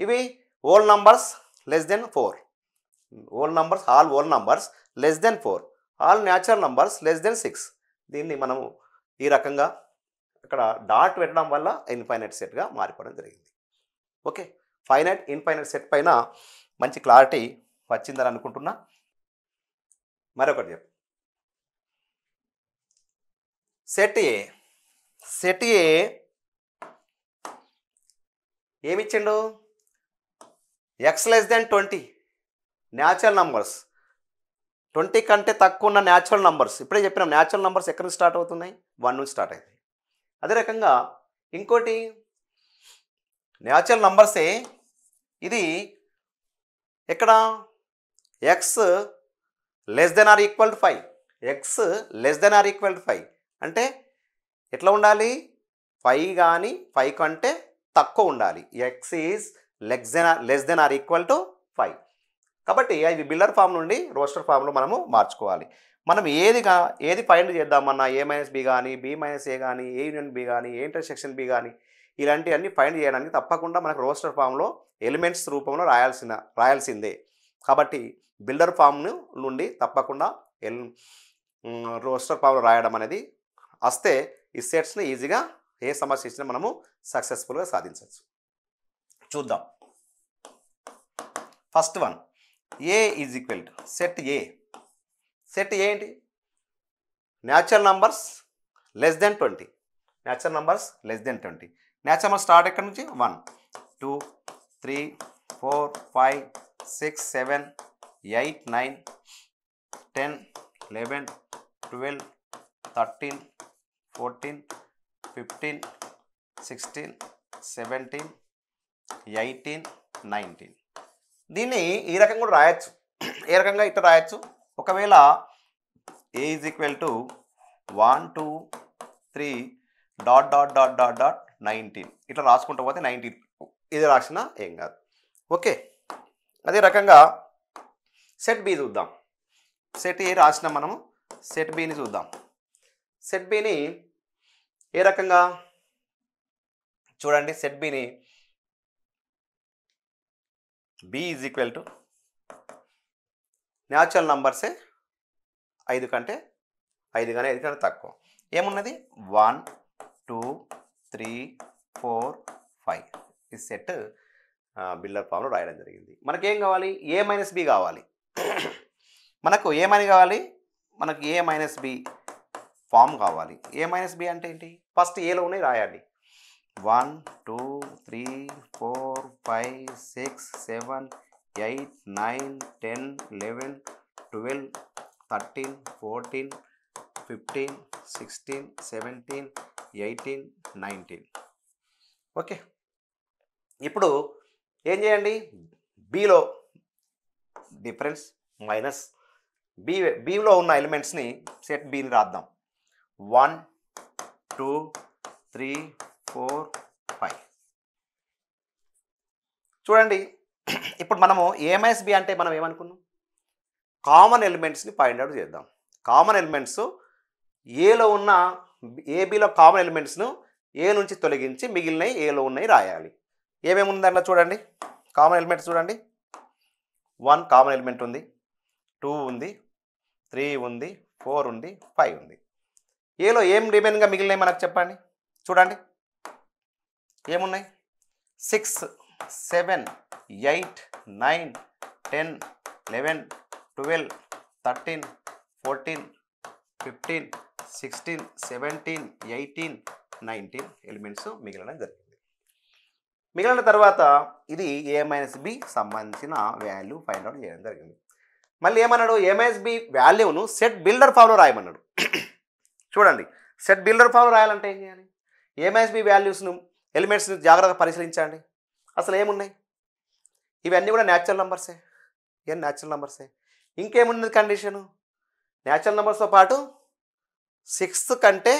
ఇవి whole numbers less then 4, all whole numbers less then 4, all natural numbers less then 6. దీన్ని మనము ఈ రకంగా ఇక్కడ డాట్ పెట్టడం వల్ల ఇన్ఫైనైట్ సెట్గా మారిపోవడం జరిగింది. ఓకే, ఫైనైట్ ఇన్ఫైనైట్ సెట్ పైన మంచి క్లారిటీ వచ్చిందని అనుకుంటున్నా. మరొకటి చెప్పు. సెట్ ఏ ఏమిచ్చిండు? X less than 20 natural numbers, 20 కంటే తక్కువ ఉన్న న్యాచురల్ నంబర్స్. ఇప్పుడే చెప్పినాం న్యాచురల్ నంబర్స్ ఎక్కడి నుంచి స్టార్ట్ అవుతున్నాయి? 1 నుంచి స్టార్ట్ అవుతాయి. అదే రకంగా ఇంకోటి న్యాచురల్ నంబర్సే, ఇది ఎక్కడ? X less than or equal to 5, X less than or equal to 5 అంటే ఎట్లా ఉండాలి? 5 కానీ 5 కంటే తక్కువ ఉండాలి. X is less than or equal to 5. కాబట్టి అది బిల్డర్ ఫామ్ నుండి రోస్టర్ ఫామ్లో మనము మార్చుకోవాలి. మనం ఏది ఫైండ్ చేద్దామన్నా A-B కానీ, B-A కానీ, A-B కానీ, A ఇంటర్సెక్షన్ B కానీ, ఇలాంటివన్నీ ఫైండ్ చేయడానికి తప్పకుండా మనకు రోస్టర్ ఫామ్లో ఎలిమెంట్స్ రూపంలో రాయాల్సిందే. కాబట్టి బిల్డర్ ఫామ్ నుండి తప్పకుండా రోస్టర్ ఫామ్లో రాయడం అనేది వస్తే ఈ సెట్స్ని ఈజీగా ఏ సమస్య ఇచ్చినా మనము సక్సెస్ఫుల్గా సాధించవచ్చు. చూద్దాం. First one, A is equal to set A. Set A ఏంటి? Natural numbers less than 20, natural numbers less than 20. Natural numbers start ఎక్కడి నుంచి? 1 2 3 4 5 6 7 8 9 10 11 12 13 14 15 16 17 18 19. దీన్ని ఈ రకంగా కూడా రాయొచ్చు. ఏ రకంగా ఇట్లా రాయొచ్చు? ఒకవేళ A is equal to 1 2 3 dot dot dot dot dot 19 ఇట్లా రాసుకుంటూ పోతే 19 ఇది రాసినా ఏం కాదు. ఓకే, అదే రకంగా సెట్ బి చూద్దాం. సెట్ ఏ రాసినా మనము సెట్ బిని చూద్దాం. సెట్ బిని ఏ రకంగా చూడండి. సెట్ బిని B is equal to natural నంబర్సే 5 కంటే 5 కానీ 5 కంటే తక్కువ. ఏమున్నది? 1 2 3 4 5. ఈ సెట్ బిల్డర్ ఫామ్లో రాయడం జరిగింది. మనకేం కావాలి? A-B కావాలి. మనకు ఏమని కావాలి? మనకు A-B ఫామ్ కావాలి. A-B అంటే ఏంటి? ఫస్ట్ ఏలో ఉన్నాయి రాయండి. 1 2 3 4 5 6 7 8 9 10 11 12 13 14 15 16 17 18 19. ఓకే, ఇప్పుడు ఏం చేయండి? బిలో డిఫరెన్స్ మైనస్ బిలో ఉన్న ఎలిమెంట్స్ని సెట్ బిని రాద్దాం. 1 2 3 4 5. చూడండి, ఇప్పుడు మనము A-B అంటే మనం ఏమనుకున్నాం? కామన్ ఎలిమెంట్స్ని ఫైండ్ అవుట్ చేద్దాం. కామన్ ఎలిమెంట్స్ ఏలో ఉన్న ఏబిలో కామన్ ఎలిమెంట్స్ను ఏ నుంచి తొలగించి మిగిలినవి ఏలో ఉన్నాయి రాయాలి. ఏమేమి ఉంది దాంట్లో చూడండి. కామన్ ఎలిమెంట్స్ చూడండి. 1 కామన్ ఎలిమెంట్ ఉంది, 2 ఉంది, 3 ఉంది, 4 ఉంది, 5 ఉంది. ఏలో ఏం రిమైన్గా మిగిలినవి మనకు చెప్పండి. చూడండి ఏమున్నాయి? 6 7 8 9 10 11 12 13, 14, 15, 16, 17, 18, 19 ఎలిమెంట్స్ మిగలడం జరిగింది. మిగిలిన తర్వాత ఇది ఏ మైనస్ బి సంబంధించిన వాల్యూ ఫైండ్ అవుట్ చేయడం జరిగింది. మళ్ళీ ఏమన్నాడు, ఏ మైనస్ బి వాల్యూను సెట్ బిల్డర్ ఫామ్లో రాయమన్నాడు. చూడండి, సెట్ బిల్డర్ ఫామ్లో రాయాలంటే ఏం చేయాలి? ఏ మైనస్ బి వాల్యూస్ను ఎలిమెంట్స్ని జాగ్రత్తగా పరిశీలించండి. అసలు ఏమున్నాయి? ఇవన్నీ కూడా న్యాచురల్ నంబర్సే. ఏం న్యాచురల్ నంబర్సే. ఇంకేమున్నది కండిషను? న్యాచురల్ నెంబర్స్తో పాటు 6 కంటే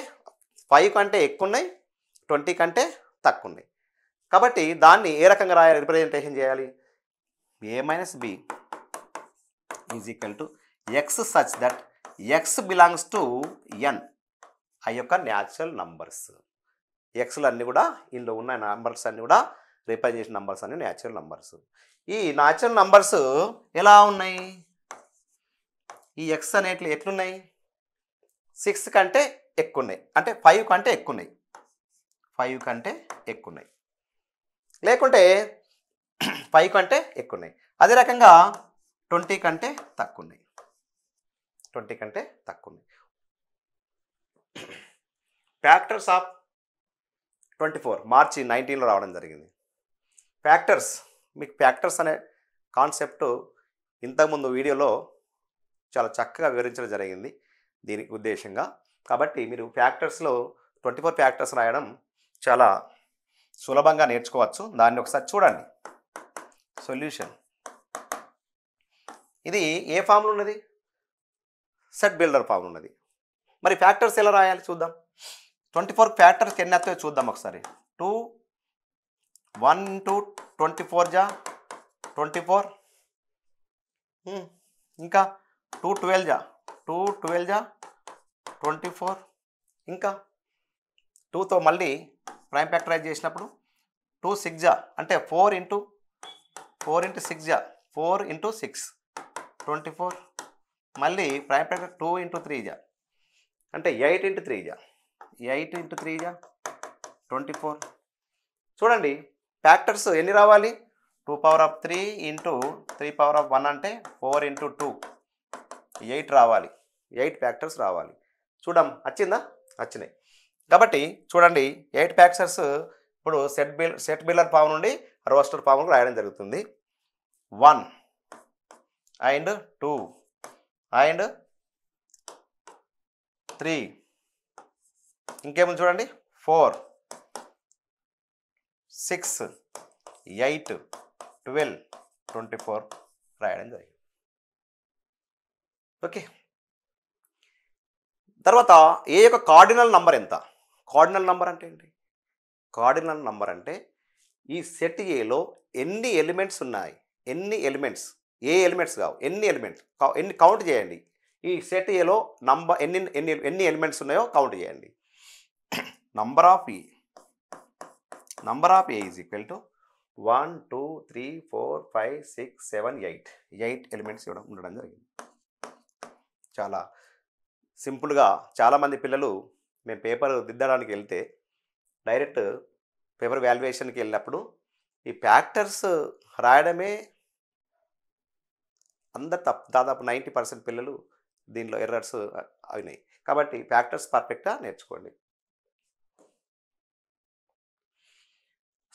5 కంటే ఎక్కువ ఉన్నాయి, 20 కంటే తక్కువ ఉన్నాయి. కాబట్టి దాన్ని ఏ రకంగా రాయాలి, రిప్రజెంటేషన్ చేయాలి? A minus B is equal to x such that X belongs to N. ఆ యొక్క న్యాచురల్ నంబర్స్ ఎక్స్లు అన్నీ కూడా ఇందులో ఉన్న నంబర్స్ అన్నీ కూడా రిప్రజెంట్ చేసిన నంబర్స్ అన్నీ న్యాచురల్ నంబర్స్. ఈ న్యాచురల్ నంబర్స్ ఎలా ఉన్నాయి? ఈ ఎక్స్ అనేట్లు ఎట్లున్నాయి? 6 కంటే ఎక్కువ ఉన్నాయి, అంటే 5 కంటే ఎక్కువ ఉన్నాయి, 5 కంటే ఎక్కువ ఉన్నాయి, లేకుంటే 5 కంటే ఎక్కువ ఉన్నాయి. అదే రకంగా 20 కంటే తక్కువ ఉన్నాయి, 20 కంటే తక్కువ ఉన్నాయి. ఫ్యాక్టర్స్ ఆఫ్ 24 మార్చి 19లో రావడం జరిగింది. ఫ్యాక్టర్స్, మీకు ఫ్యాక్టర్స్ అనే కాన్సెప్ట్ ఇంతకుముందు వీడియోలో చాలా చక్కగా వివరించడం జరిగింది దీనికి ఉద్దేశంగా. కాబట్టి మీరు ఫ్యాక్టర్స్లో 24 ఫ్యాక్టర్స్ రాయడం చాలా సులభంగా నేర్చుకోవచ్చు. దాన్ని ఒకసారి చూడండి. సొల్యూషన్ ఇది ఏ ఫామ్లో ఉన్నది? సెట్ బిల్డర్ ఫామ్లో ఉన్నది. మరి ఫ్యాక్టర్స్ ఎలా రాయాలి చూద్దాం. 24 ఫ్యాక్టర్స్ ఎన్ని వస్తాయో చూద్దాం ఒకసారి. 2 1 into 24 జా 24, ఇంకా 2 12 జా 2 12 జా 24, ఇంకా 2తో మళ్ళీ ప్రైమ్ ఫ్యాక్టరైజ్ చేసినప్పుడు 2 6 జా అంటే 4 into 6 జా 4 into 6 24, మళ్ళీ ప్రైమ్ ఫ్యాక్టర్ 2 into 3 జా అంటే 8 into 3 జా 8 into 3 జా 24. చూడండి, ఫ్యాక్టర్స్ ఎన్ని రావాలి? 2 power of 3 into 3 power of 1 అంటే 4 into 2 8 రావాలి, 8 ఫ్యాక్టర్స్ రావాలి. చూడం వచ్చిందా? వచ్చినాయి. కాబట్టి చూడండి, 8 ఫ్యాక్టర్స్ ఇప్పుడు సెట్ బిల్డర్ ఫామ్ నుండి రోస్టర్ ఫామ్కు రాయడం జరుగుతుంది. 1 and 2 and 3, ఇంకేముంది చూడండి, 4 6 8 12 24 రాయడం జరిగింది. ఓకే, తర్వాత ఏ యొక్క కార్డినల్ నంబర్ ఎంత? కార్డినల్ నంబర్ అంటే ఏంటి? కార్డినల్ నంబర్ అంటే ఈ సెట్ ఏలో ఎన్ని ఎలిమెంట్స్ ఉన్నాయి, ఎన్ని ఎలిమెంట్స్, ఏ ఎలిమెంట్స్ కావు, ఎన్ని ఎలిమెంట్స్ ఎన్ని కౌంట్ చేయండి. ఈ సెట్ ఏలో నంబర్ ఎన్ని ఎలిమెంట్స్ ఉన్నాయో కౌంట్ చేయండి. Number of A is equal to 1 2 3 4 5 6 7 8 elements ఉండడం జరిగింది. చాలా సింపుల్గా చాలామంది పిల్లలు మేము పేపర్ దిద్దడానికి వెళ్తే డైరెక్ట్ పేపర్ వాల్యుయేషన్కి వెళ్ళినప్పుడు ఈ ఫ్యాక్టర్స్ రాయడమే అందరు దాదాపు 90% పిల్లలు దీనిలో ఎర్రర్స్ అయినాయి. కాబట్టి ఫ్యాక్టర్స్ పర్ఫెక్ట్గా నేర్చుకోండి.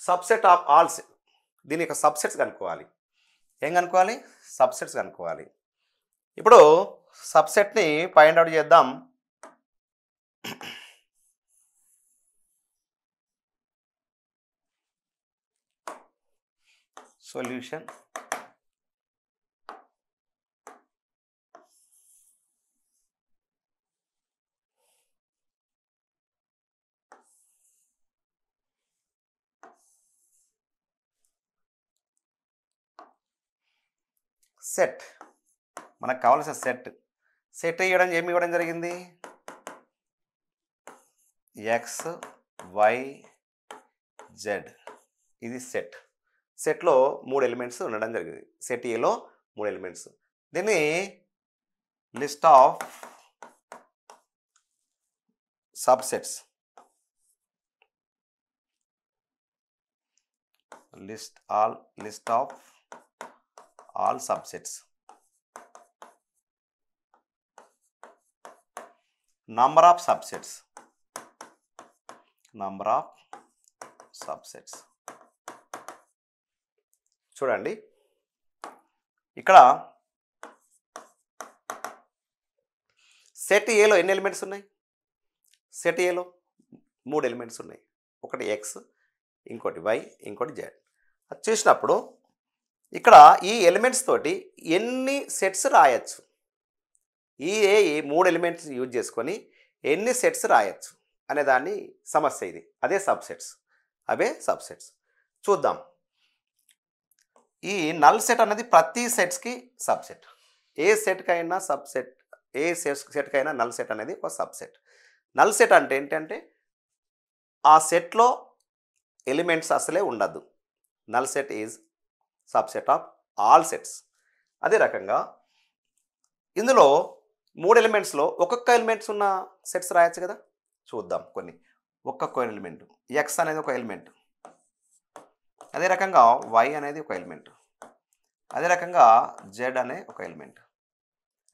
సబ్సెట్ ఆఫ్ ఆల్, దీని యొక్క సబ్సెట్స్ కనుక్కోవాలి. ఏం కనుక్కోవాలి? సబ్సెట్స్ కనుక్కోవాలి. ఇప్పుడు సబ్సెట్ని ఫైండ్ అవుట్ చేద్దాం. సొల్యూషన్ సెట్, మనకు కావాల్సిన సెట్ ఏమి ఇవ్వడం జరిగింది? ఎక్స్ వై జెడ్, ఇది సెట్లో 3 ఎలిమెంట్స్ ఉండడం జరిగింది. సెట్ ఏలో 3 ఎలిమెంట్స్. దీన్ని list of subsets, list of all subsets. Number of subsets. Number of subsets. చూడండి ఇక్కడ సెట్ ఏలో ఎన్ని ఎలిమెంట్స్ ఉన్నాయి? సెట్ ఏలో 3 ఎలిమెంట్స్ ఉన్నాయి. ఒకటి ఎక్స్, ఇంకోటి వై, ఇంకోటి జెడ్. అది చూసినప్పుడు ఇక్కడ ఈ ఎలిమెంట్స్ తోటి ఎన్ని సెట్స్ రాయొచ్చు, ఈ 3 ఎలిమెంట్స్ యూజ్ చేసుకొని ఎన్ని సెట్స్ రాయొచ్చు అనే దాన్ని సమస్య ఇది. అదే సబ్సెట్స్. చూద్దాం. ఈ నల్ సెట్ అనేది ప్రతి సెట్స్కి సబ్సెట్. ఏ సెట్కైనా సబ్సెట్, ఏ సెట్కైనా నల్ సెట్ అనేది ఒక సబ్సెట్. నల్ సెట్ అంటే ఏంటంటే ఆ సెట్లో ఎలిమెంట్స్ అసలే ఉండదు. Null set is subset of all sets. అదే రకంగా ఇందులో 3 ఎలిమెంట్స్లో ఒక్కొక్క ఎలిమెంట్స్ ఉన్న సెట్స్ రాయొచ్చు కదా. చూద్దాం కొన్ని. ఒక్కొక్క ఎలిమెంట్, ఎక్స్ అనేది ఒక ఎలిమెంట్, అదే రకంగా వై అనేది ఒక ఎలిమెంట్, అదే రకంగా జెడ్ అనే ఒక ఎలిమెంట్.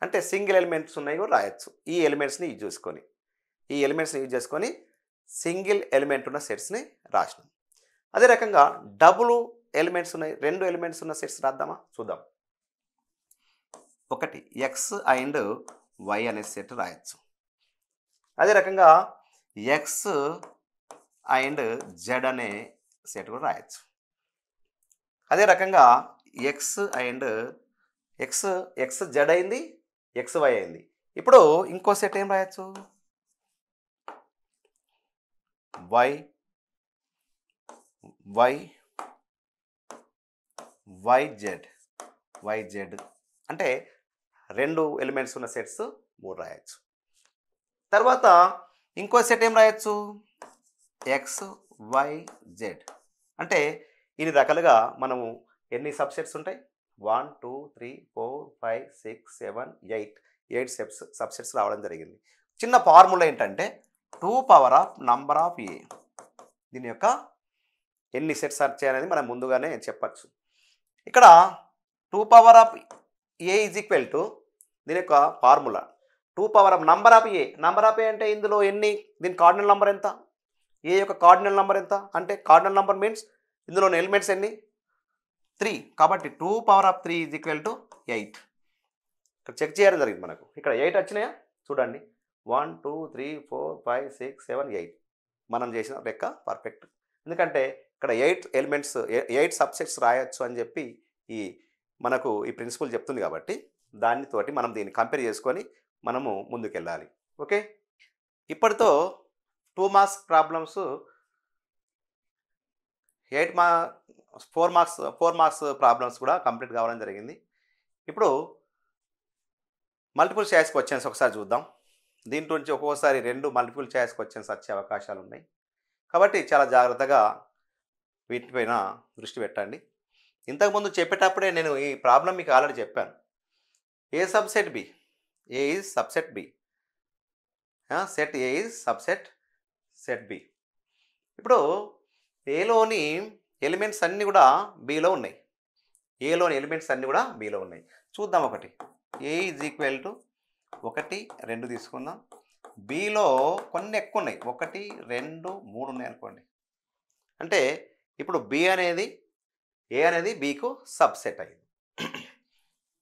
అంటే సింగిల్ ఎలిమెంట్స్ ఉన్నాయి కూడా రాయొచ్చు. ఈ ఎలిమెంట్స్ని యూజ్ చేసుకొని సింగిల్ ఎలిమెంట్ ఉన్న సెట్స్ని రాసినాం. అదే రకంగా డబుల్ ఎలిమెంట్స్ ఉన్నాయి, 2 ఎలిమెంట్స్ ఉన్న సెట్స్ రాద్దామా? చూద్దాం. ఒకటి ఎక్స్ అండ్ వై అనే సెట్ రాయొచ్చు. అదే రకంగా ఎక్స్ అండ్ జెడ్ అనే సెట్ కూడా రాయొచ్చు. అదే రకంగా ఎక్స్ అండ్ ఎక్స్ జెడ్ అయింది, ఎక్స్ వై అయింది. ఇప్పుడు ఇంకో సెట్ ఏం రాయొచ్చు? వై జెడ్ అంటే 2 ఎలిమెంట్స్ ఉన్న సెట్స్ 3 రాయొచ్చు. తర్వాత ఇంకో సెట్ ఏం రాయొచ్చు? ఎక్స్ వై జెడ్ అంటే ఇన్ని రకాలుగా మనము ఎన్ని సబ్సెట్స్ ఉంటాయి? 1 2 3 4 5 6 7 8 సబ్సెట్స్ రావడం జరిగింది. చిన్న ఫార్ములా ఏంటంటే 2 పవర్ ఆఫ్ నంబర్ ఆఫ్ ఏ. దీని యొక్క ఎన్ని సెట్స్ వచ్చాయనేది మనం ముందుగానే చెప్పచ్చు. ఇక్కడ 2 power of A is equal to దీని యొక్క formula 2 power of number of A. Number of A అంటే ఇందులో ఎన్ని, దీని కార్డినల్ నంబర్ ఎంత, ఏ యొక్క కార్డినల్ నంబర్ ఎంత అంటే కార్డినల్ నంబర్ మీన్స్ ఇందులో ఎలిమెంట్స్ ఎన్ని? 3. కాబట్టి 2 power of 3 is equal to 8. ఇక్కడ చెక్ చేయడం జరిగింది మనకు. ఇక్కడ 8 వచ్చినాయా? చూడండి. 1 2 3 4 5 6 7 8. మనం చేసిన లెక్క పర్ఫెక్ట్. ఎందుకంటే ఇక్కడ 8 సబ్సెట్స్ రాయొచ్చు అని చెప్పి మనకు ఈ ప్రిన్సిపల్ చెప్తుంది కాబట్టి దానితోటి మనం దీన్ని కంపేర్ చేసుకొని మనము ముందుకెళ్ళాలి. ఓకే, ఇప్పటితో 2 మార్క్స్ ప్రాబ్లమ్స్ 4 మార్క్స్ ప్రాబ్లమ్స్ కూడా కంప్లీట్ కావడం జరిగింది. ఇప్పుడు మల్టిపుల్ చాయిస్ క్వశ్చన్స్ ఒకసారి చూద్దాం. దీంట్లో నుంచి ఒక్కోసారి 2 మల్టిపుల్ చాయిస్ క్వశ్చన్స్ వచ్చే అవకాశాలు ఉన్నాయి. కాబట్టి చాలా జాగ్రత్తగా వీటిపైన దృష్టి పెట్టండి. ఇంతకుముందు చెప్పేటప్పుడే నేను ఈ ప్రాబ్లం మీకు ఆల్రెడీ చెప్పాను. A subset B, A is subset B, set A is subset set B. ఇప్పుడు ఏలోని ఎలిమెంట్స్ అన్నీ కూడా బిలో ఉన్నాయి. చూద్దాం. ఒకటి ఏ ఈజ్ ఈక్వల్ టు 1 2 తీసుకుందాం. బిలో కొన్ని ఎక్కువ ఉన్నాయి, 1 2 3 ఉన్నాయి అనుకోండి. అంటే ఇప్పుడు ఏ అనేది బికు సబ్సెట్ అయింది.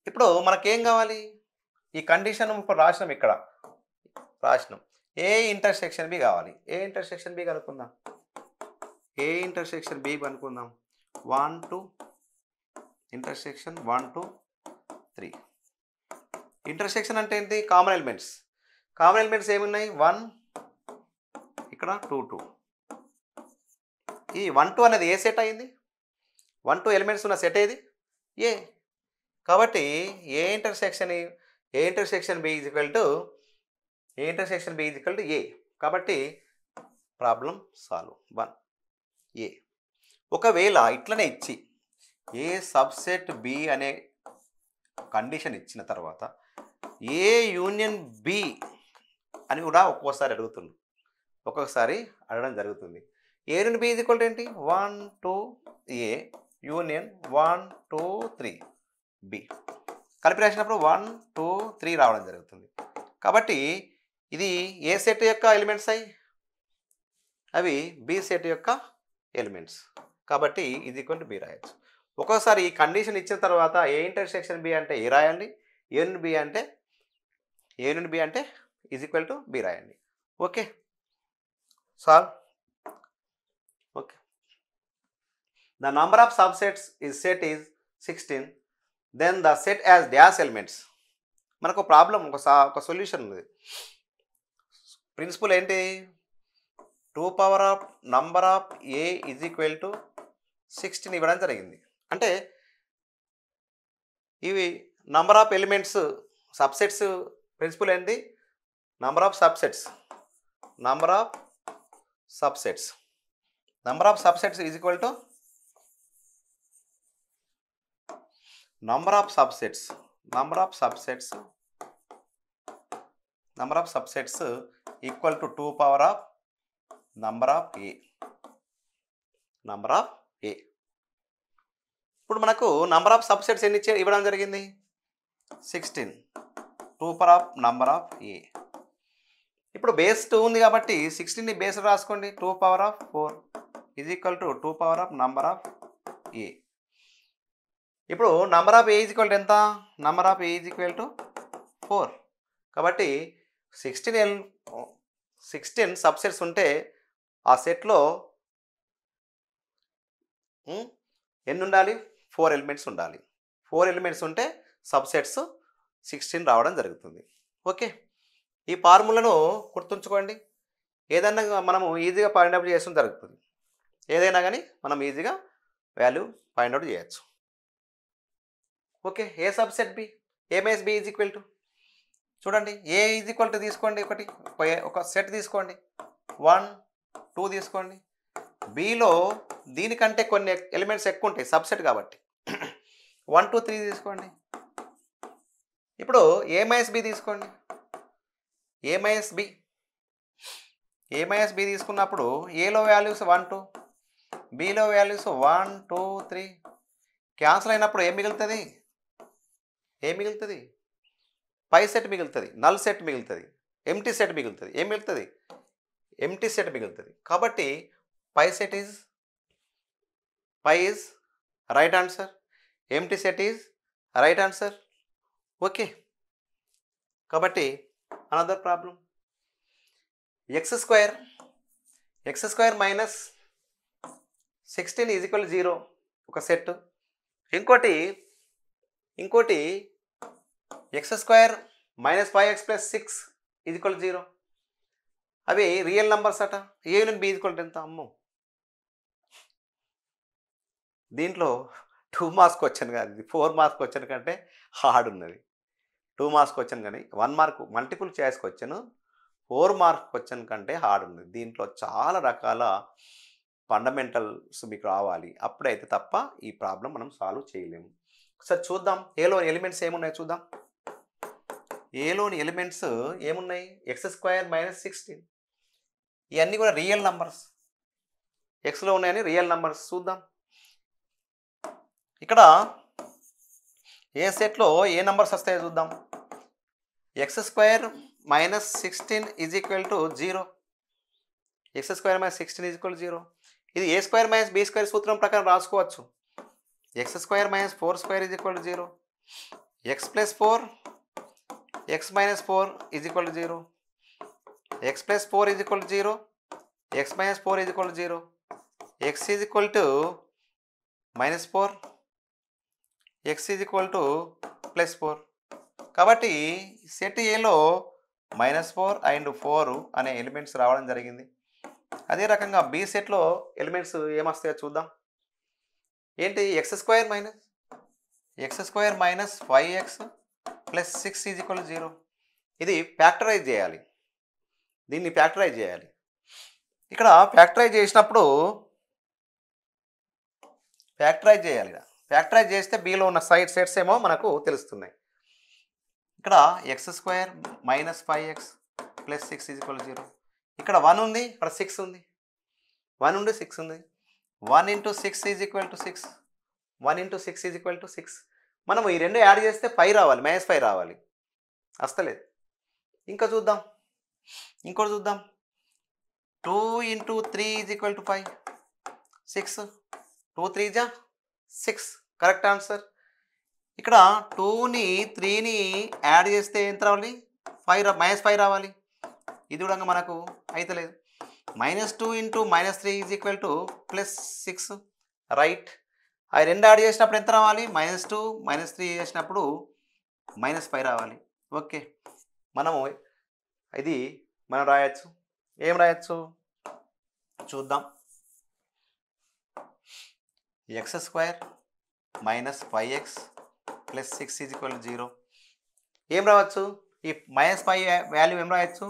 ఇప్పుడు మనకేం కావాలి? ఈ కండిషన్ ఇప్పుడు రాసినాం. ఏ ఇంటర్సెక్షన్ బి కావాలి. ఏ ఇంటర్సెక్షన్ బి కనుక్కుందాం. 1 2 ఇంటర్సెక్షన్ 1 2 3. ఇంటర్సెక్షన్ అంటే ఏంటి? కామన్ ఎలిమెంట్స్ ఏమున్నాయి? 1 ఇక్కడ 2 2. ఈ 1 2 అనేది ఏ సెట్ అయింది? 1 2 ఎలిమెంట్స్ ఉన్న సెట్ ఏది? ఏ. కాబట్టి A intersection B is equal to A. కాబట్టి ప్రాబ్లం సాల్వ్. 1 ఏ. ఒకవేళ ఇట్లనే ఇచ్చి ఏ సబ్సెట్ బి అనే కండిషన్ ఇచ్చిన తర్వాత ఏ యూనియన్ బి అని కూడా ఒక్కోసారి అడగడం జరుగుతుంది. A union B is equal to ఏంటి? 1 2 ఏ యూనియన్ 1 2 3 బి. కలిపి రాసినప్పుడు 1 2 3 రావడం జరుగుతుంది. కాబట్టి ఇది ఏ సెట్ యొక్క ఎలిమెంట్స్ అవి బి సెట్ యొక్క ఎలిమెంట్స్. కాబట్టి ఇది ఈక్వల్ టు బి రాయొచ్చు. ఒక్కోసారి ఈ కండిషన్ ఇచ్చిన తర్వాత ఏ ఇంటర్సెక్షన్ బి అంటే ఏ రాయండి, ఏ నుండి బి అంటే ఈజ్ ఈక్వల్ టు బి రాయండి. Okay, solve. Okay, the number of subsets is set is 16, then the set has dash elements. మనకు ప్రాబ్లం ఒక సొల్యూషన్ ఉంది. ప్రిన్సిపల్ ఏంటి? 2 power of number of A is equal to 16 ఇవ్వడం జరిగింది. అంటే ఇవి number of elements subsets. Principle ఏంటి? Number of subsets is equal to number of subsets equal to 2 power of number of a. ఇప్పుడు మనకు number of subsets ఎన్ని ఇవ్వడం జరిగింది? 16, 2 power of number of A. ఇప్పుడు బేస్ 2 ఉంది కాబట్టి 16ని బేస్ రాసుకోండి. 2 power of 4 is equal to 2 power of number of A. ఇప్పుడు number of A is equal to ఎంత? Number of A is equal to 4. కాబట్టి 16 సబ్సెట్స్ ఉంటే ఆ సెట్లో ఎన్ని ఉండాలి? 4 ఎలిమెంట్స్ ఉండాలి. 4 ఎలిమెంట్స్ ఉంటే సబ్సెట్స్ 16 రావడం జరుగుతుంది. ఓకే, ఈ ఫార్ములాను గుర్తుంచుకోండి. ఏదైనా మనము ఈజీగా ఫైండ్ అవుట్ చేయడం జరుగుతుంది. ఏదైనా కానీ మనం ఈజీగా వాల్యూ ఫైండ్ అవుట్ చేయొచ్చు. Okay, A subset B, A minus B is equal to, చూడండి, ఏ ఈజ్ ఈక్వల్ టు తీసుకోండి, ఒక సెట్ తీసుకోండి, 1, 2 తీసుకోండి. బిలో దీనికంటే కొన్ని ఎలిమెంట్స్ ఎక్కువ ఉంటాయి సబ్సెట్ కాబట్టి 1, 2, 3 తీసుకోండి. ఇప్పుడు ఏ మైనస్ బి తీసుకోండి. ఏ మైనస్ బి తీసుకున్నప్పుడు ఏలో వాల్యూస్ 1, 2, బిలో వాల్యూస్ 1, 2, 3 క్యాన్సిల్ అయినప్పుడు ఏం మిగులుతుంది? పై సెట్ మిగులుతుంది, నల్ సెట్ మిగులుతుంది, ఎంటీ సెట్ మిగులుతుంది. ఏం మిగులుతుంది? ఎంటీ సెట్ మిగులుతుంది. కాబట్టి phi is right answer, empty set is right answer. Okay, కాబట్టి another problem, x square minus 16 is equal 0 ఒక సెట్. ఇంకోటి x square minus 5x plus 6 is equal 0. అవి రియల్ నంబర్స్ అట. A union B is equal ఎంత? అమ్మో, దీంట్లో 2 marks question కాదు, ఇది 4 మార్క్స్ క్వశ్చన్ కంటే హార్డ్ ఉన్నది. 2 మార్క్స్ క్వశ్చన్ కానీ 1 mark multiple choice question 4 marks question కంటే హార్డ్ ఉన్నది. దీంట్లో చాలా రకాల ఫండమెంటల్స్ మీకు రావాలి, అప్పుడైతే తప్ప ఈ ప్రాబ్లం మనం సాల్వ్ చేయలేము. ఒకసారి చూద్దాం ఏలోని ఎలిమెంట్స్ ఏమున్నాయి చూద్దాం. ఏలోని ఎలిమెంట్స్ ఏమున్నాయి? X square minus 16. ఇవన్నీ కూడా రియల్ నంబర్స్, ఎక్స్లో ఉన్నాయని రియల్ నంబర్స్. చూద్దాం ఇక్కడ ఏ సెట్లో ఏ నంబర్స్ వస్తాయో చూద్దాం. X square minus 16 is equal to 0. X square minus 16 is equal 0. ఇది ఏ స్క్వేర్ మైనస్ బి స్క్వేర్ సూత్రం ప్రకారం రాసుకోవచ్చు. X square minus 4 square is equal to 0. X plus 4 X minus 4 is equal to 0. X plus 4 is equal to 0. X minus 4 is equal to 0. X is equal to minus 4, X is equal to plus 4. కాబట్టి set ఏలో -4 and 4 అనే elements రావడం జరిగింది. అదే రకంగా B సెట్లో elements ఏమొస్తాయో చూద్దాం. ఏంటి? X square minus 5x plus 6 is equal to 0. ఇది ఫ్యాక్టరైజ్ చేయాలి, దీన్ని ఫ్యాక్టరైజ్ చేయాలి. ఇక్కడ ఫ్యాక్టరైజ్ చేసినప్పుడు ఫ్యాక్టరైజ్ చేస్తే బిలో ఉన్న సెట్స్ ఏమో మనకు తెలుస్తున్నాయి. ఇక్కడ X square minus 5x plus 6 is equal 0. ఇక్కడ 1 ఉంది, ఇక్కడ 6 ఉంది. 1 ఉండి 6 ఉంది. 1 into 6 is equal to 6. 1 into 6 is equal to 6. మనం ఈ రెండు యాడ్ చేస్తే 5 రావాలి, -5 రావాలి, వస్తలేదు. ఇంకా చూద్దాం. ఇంకోటి చూద్దాం. 2 into 3 is equal to 5. 6. 2 3 జా 6. Correct answer. ఇక్కడ 2ని 3ని యాడ్ చేస్తే ఎంత రావాలి? -5 రావాలి. ఇది కూడా మనకు అయితే లేదు. -2 into -3 is equal to +6. Right. అవి రెండు యాడ్ చేసినప్పుడు ఎంత రావాలి? -2 -3 చేసినప్పుడు -5 రావాలి. ఓకే, మనము ఇది మనం రాయొచ్చు. ఏం రాయొచ్చు చూద్దాం. x² - 5x + 6 is equal to 0. ఏం రావచ్చు? ఈ -5 వాల్యూ ఏం రాయొచ్చు?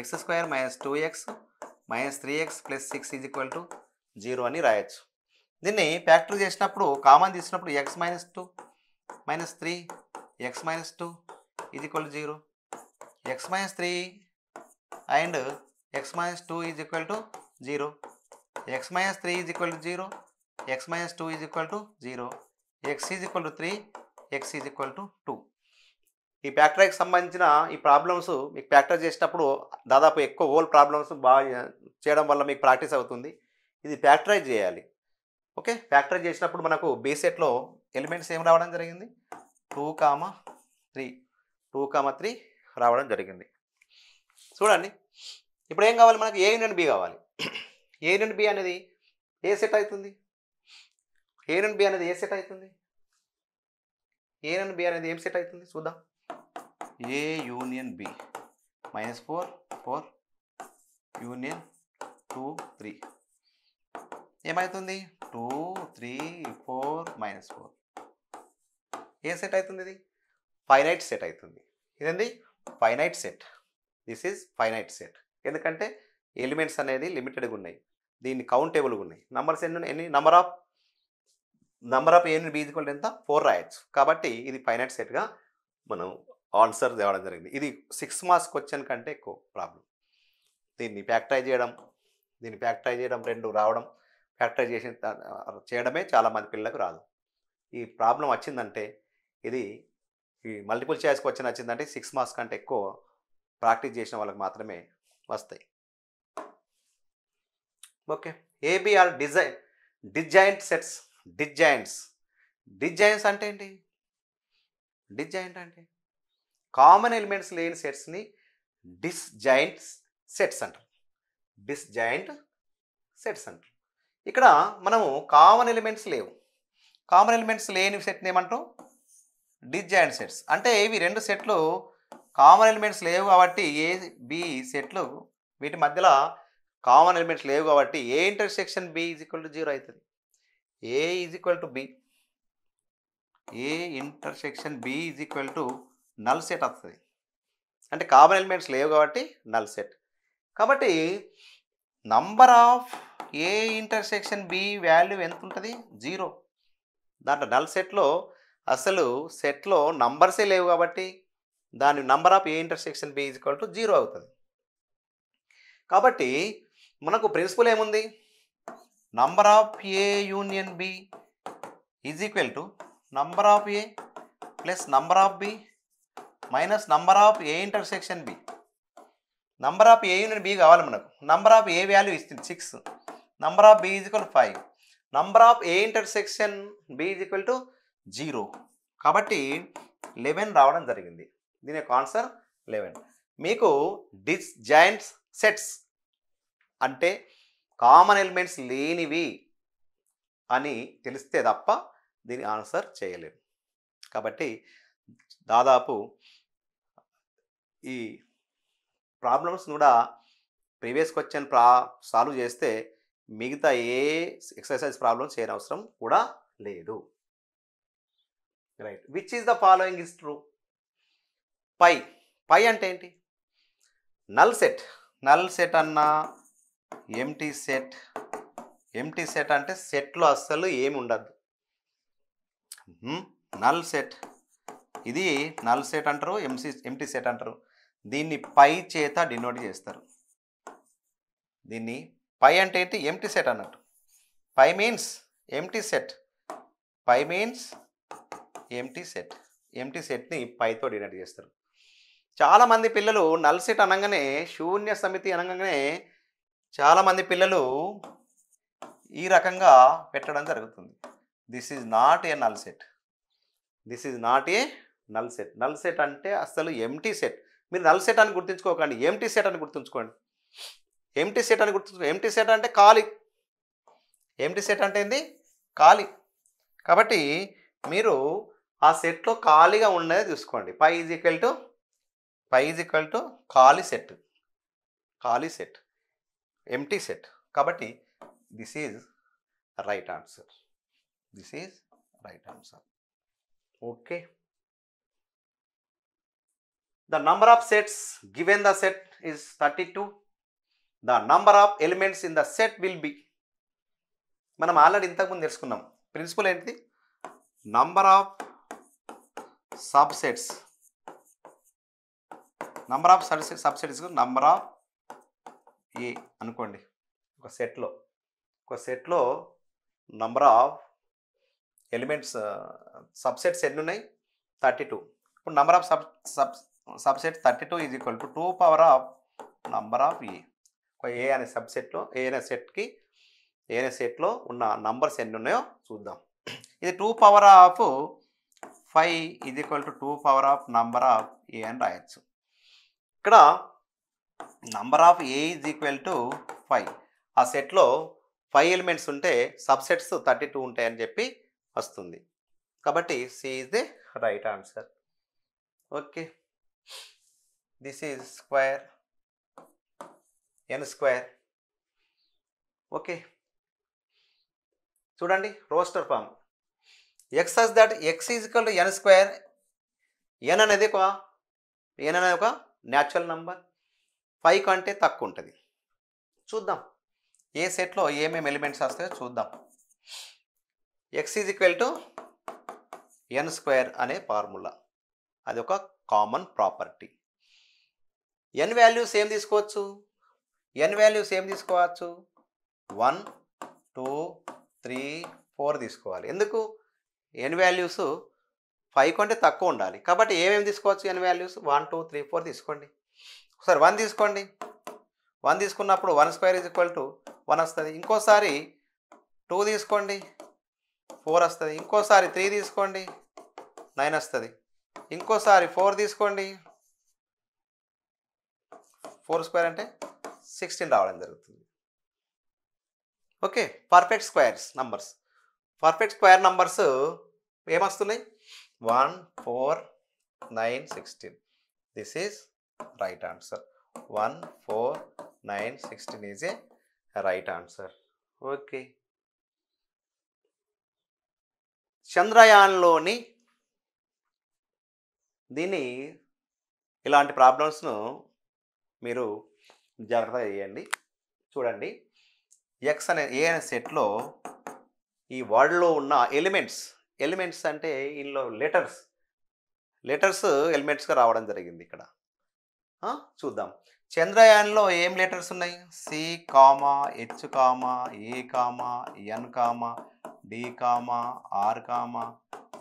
x² - 2x - 3x + 6 is equal to 0 అని రాయొచ్చు. దీన్ని ఫ్యాక్టర్ చేసినప్పుడు కామన్ తీసినప్పుడు x - 2 - 3 x - 2 is equal to 0. x - 3 and x - 2 is equal to 0. x - 3 is equal to 0. x - 2 is equal to 0. x is equal to 3. x is equal to 2. ఈ ఫ్యాక్టరైజ్కి సంబంధించిన ఈ problems మీకు factor చేసినప్పుడు దాదాపు ఎక్కువ whole problems బాగా చేయడం వల్ల మీకు ప్రాక్టీస్ అవుతుంది. ఇది ఫ్యాక్టరైజ్ చేయాలి. ఓకే, ఫ్యాక్టరైజ్ చేసినప్పుడు మనకు బి సెట్లో ఎలిమెంట్స్ ఏం రావడం జరిగింది? 2, 3 2, 3 రావడం జరిగింది. చూడండి, ఇప్పుడు ఏం కావాలి మనకు? ఏ యూనియన్ బి కావాలి. ఏ యూనియన్ బి అనేది ఏ సెట్ అవుతుంది? ఏ యూనియన్ బి అనేది ఏ సెట్ అవుతుంది? ఏ యూనియన్ బి అనేది ఏం సెట్ అవుతుంది చూద్దాం. ఏ యూనియన్ బి -4 4 యూనియన్ 2 3 ఏమవుతుంది? 2 3 4 -4. ఏ సెట్ అవుతుంది? ఇది ఫైనైట్ సెట్ అవుతుంది. ఇదండి finite set. This is finite set. ఎందుకంటే ఎలిమెంట్స్ అనేది లిమిటెడ్గా ఉన్నాయి, దీన్ని కౌంటబుల్గా ఉన్నాయి. నంబర్స్ ఎన్ని? Number of A union B equal to ఎంత? 4 రాయొచ్చు. కాబట్టి ఇది ఫైనైట్ సెట్గా మనం ఆన్సర్ తేవడం జరిగింది. ఇది 6 మార్క్స్ క్వశ్చన్ కంటే ఎక్కువ ప్రాబ్లం. దీన్ని ఫ్యాక్టరైజ్ చేయడం 2 రావడం, ఫ్యాక్టరైజ్ చేయడమే చాలామంది పిల్లలకు రాదు. ఈ ప్రాబ్లం వచ్చిందంటే ఇది ఈ మల్టిపుల్ చాయిస్ క్వశ్చన్ వచ్చిందంటే 6 మార్క్స్ కంటే ఎక్కువ ప్రాక్టీస్ చేసిన వాళ్ళకి మాత్రమే వస్తాయి. Okay, A B are disjoint sets. Disjoints అంటే ఏంటి? డిస్జాయింట్ అంటే కామన్ ఎలిమెంట్స్ లేని సెట్స్ని డిస్జాయింట్ సెట్స్ అంటారు. ఇక్కడ మనము కామన్ ఎలిమెంట్స్ లేవు. కామన్ ఎలిమెంట్స్ లేని సెట్ని ఏమంటాం? Disjoint sets. అంటే ఇవి రెండు సెట్లు కామన్ ఎలిమెంట్స్ లేవు కాబట్టి ఏ బి సెట్లు వీటి మధ్యలో కామన్ ఎలిమెంట్స్ లేవు కాబట్టి A intersection B is equal to 0 అవుతుంది. A is equal to B, A intersection B is equal to null set వస్తుంది. అంటే కామన్ ఎలిమెంట్స్ లేవు కాబట్టి నల్ సెట్. కాబట్టి number of A intersection B value ఎంత ఉంటుంది? 0. దాంట్లో నల్ సెట్లో అసలు సెట్లో నంబర్సే లేవు కాబట్టి దాని number of A intersection B is equal to 0 అవుతుంది. కాబట్టి మనకు ప్రిన్సిపల్ ఏముంది? Number of A union B is equal to number of A plus number of B minus number of A intersection B. Number of A union B కావాలి మనకు. Number of A value ఇస్తుంది 6. Number of B is equal 5. Number of A intersection B is equal to 0. కాబట్టి 11 రావడం జరిగింది. దీని యొక్క answer 11. మీకు disjoint sets అంటే కామన్ ఎలిమెంట్స్ లేనివి అని తెలిస్తే తప్ప దీని ఆన్సర్ చేయలేము. కాబట్టి దాదాపు ఈ ప్రాబ్లమ్స్ కూడా ప్రీవియస్ క్వశ్చన్ సాల్వ్ చేస్తే మిగతా ఏ ఎక్సర్సైజ్ ప్రాబ్లమ్స్ చేయని అవసరం కూడా లేదు. Right. Which is the following is true? Phi అంటే ఏంటి? నల్ సెట్ అన్నా ఎంటీ సెట్ అంటే సెట్లో అస్సలు ఏమి ఉండదు. నల్ సెట్, ఇది నల్ సెట్ అంటారు, ఎంటీ సెట్ అంటారు. దీన్ని పై చేత డినోట్ చేస్తారు. దీన్ని పై అంటే ఏంటి? ఎంటీ సెట్ అన్నట్టు. పై మీన్స్ ఎంటీ సెట్. ఎంటీ సెట్ని పైతో డినోట్ చేస్తారు. చాలామంది పిల్లలు నల్ సెట్ అనగానే, శూన్య సమితి అనగానే చాలామంది పిల్లలు ఈ రకంగా పెట్టడం జరుగుతుంది. This is not a null set. This is not a null set. Null set అంటే అసలు ఎంటీ సెట్. మీరు నల్ సెట్ అని గుర్తుంచుకోకండి, ఎంటీ సెట్ అని గుర్తుంచుకోండి. ఎంటీ సెట్ అని గుర్తుంచుకో. ఎంటీ సెట్ అంటే ఖాళీ. ఎంటీ సెట్ అంటే ఏంది? ఖాళీ. కాబట్టి మీరు ఆ సెట్లో ఖాళీగా ఉన్నది చూసుకోండి. పై ఈజ్ ఈక్వల్ టు ఖాళీ సెట్. ఖాళీ సెట్, ఎంటీ సెట్. కాబట్టి this is right answer. This is right answer. Okay. The number of sets given the set is 32. The number of elements in the set will be. మనం already ఇంతకుముందు తెలుసుకున్నాం. Principle ఏంటిది? Number of subsets. Number of subsets number of A అనుకోండి. ఒక సెట్లో number of elements subsets ఎన్ని ఉన్నాయి? 32. ఇప్పుడు number of subset 32 is equal to 2 power of number of A. A అనే సబ్సెట్లో, ఏ అనే సెట్లో ఉన్న నంబర్స్ ఎన్ని ఉన్నాయో చూద్దాం. ఇది 2 power of 5 is equal to 2 power of number of A అని రాయొచ్చు. ఇక్కడ number of A is equal to 5. ఆ సెట్లో 5 ఎలిమెంట్స్ ఉంటే సబ్సెట్స్ 32 ఉంటాయని చెప్పి వస్తుంది. కాబట్టి C is the right answer. Okay. This is square n square. Okay, చూడండి roster form. X such that x is equal to N square. N అనేది ఒక న్యాచురల్ నంబర్. 5 కంటే తక్కువ ఉంటుంది. చూద్దాం ఏ సెట్లో ఏమేమి ఎలిమెంట్స్ వస్తాయో చూద్దాం. X is equal to N square అనే ఫార్ములా, అది ఒక కామన్ ప్రాపర్టీ. ఎన్ వాల్యూస్ ఏం తీసుకోవచ్చు? 1, 2, 3, 4 తీసుకోవాలి. ఎందుకు? ఎన్ వాల్యూస్ 5 కంటే తక్కువ ఉండాలి. కాబట్టి ఏమేమి తీసుకోవచ్చు? ఎన్ వాల్యూస్ 1, 2, 3, 4 తీసుకోండి. ఒకసారి 1 తీసుకోండి. 1 తీసుకున్నప్పుడు 1 స్క్వేర్ ఈజ్ ఈక్వల్ టు 1 వస్తుంది. ఇంకోసారి 2 తీసుకోండి, 4 వస్తుంది. ఇంకోసారి 3 తీసుకోండి, 9 వస్తుంది. ఇంకోసారి 4 తీసుకోండి, 4 స్క్వేర్ అంటే 16 రావడం జరుగుతుంది. Okay. Perfect squares numbers. Perfect square numbers ఏమొస్తున్నాయి? 1, 4, 9, 16. This is right answer. 1, 4, 9, 16 is a right answer. Okay. చంద్రయాన్లోని దీన్ని ఇలాంటి ప్రాబ్లమ్స్ను మీరు జాగ్రత్తగా చేయండి. చూడండి, ఎక్స్ అనే ఏ అనే సెట్లో ఈ వర్డ్లో ఉన్న ఎలిమెంట్స్ అంటే ఇందులో లెటర్స్ ఎలిమెంట్స్గా రావడం జరిగింది ఇక్కడ. చూద్దాం. చంద్రయాన్లో ఏం లెటర్స్ ఉన్నాయి? C comma, H comma, A comma, N comma, D comma, R comma,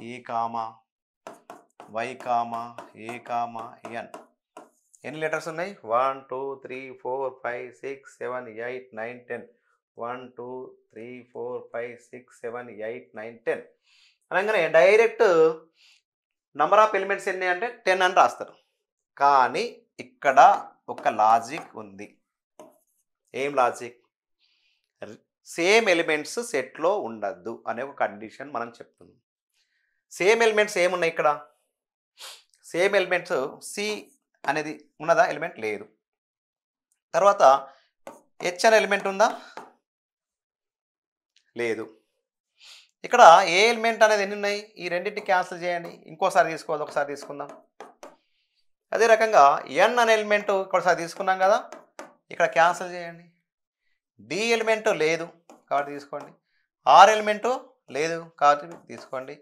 E comma, Y comma, A comma, N. ఎన్ని లెటర్స్ ఉన్నాయి? 1, 2, 3, 4, 5, 6, 7, 8, 9, 10. 1, 2, 3, 4, 5, 6, 7, 8, 9, 10 అనగానే డైరెక్ట్ నంబర్ ఆఫ్ ఎలిమెంట్స్ ఎన్ని అంటే 10 అని రాస్తారు. కానీ ఇక్కడ ఒక లాజిక్ ఉంది. ఏం లాజిక్? సేమ్ ఎలిమెంట్స్ సెట్లో ఉండద్దు అనే ఒక కండిషన్ మనం చెప్తున్నాం. సేమ్ ఎలిమెంట్స్ ఏమున్నాయి ఇక్కడ? సేమ్ ఎలిమెంట్స్ సి అనేది ఉన్నదా? ఎలిమెంట్ లేదు. తర్వాత హెచ్ అనే ఎలిమెంట్ ఉందా? లేదు. ఇక్కడ ఏ ఎలిమెంట్ అనేది ఎన్ని ఉన్నాయి? ఈ రెండింటిని క్యాన్సిల్ చేయండి. ఇంకోసారి తీసుకోవాలి, ఒకసారి తీసుకుందాం. అదే రకంగా ఎన్ అనే ఎలిమెంట్ ఒకసారి తీసుకున్నాం కదా, ఇక్కడ క్యాన్సిల్ చేయండి. డి ఎలిమెంట్ లేదు కాబట్టి తీసుకోండి. ఆర్ ఎలిమెంట్ లేదు కాబట్టి తీసుకోండి.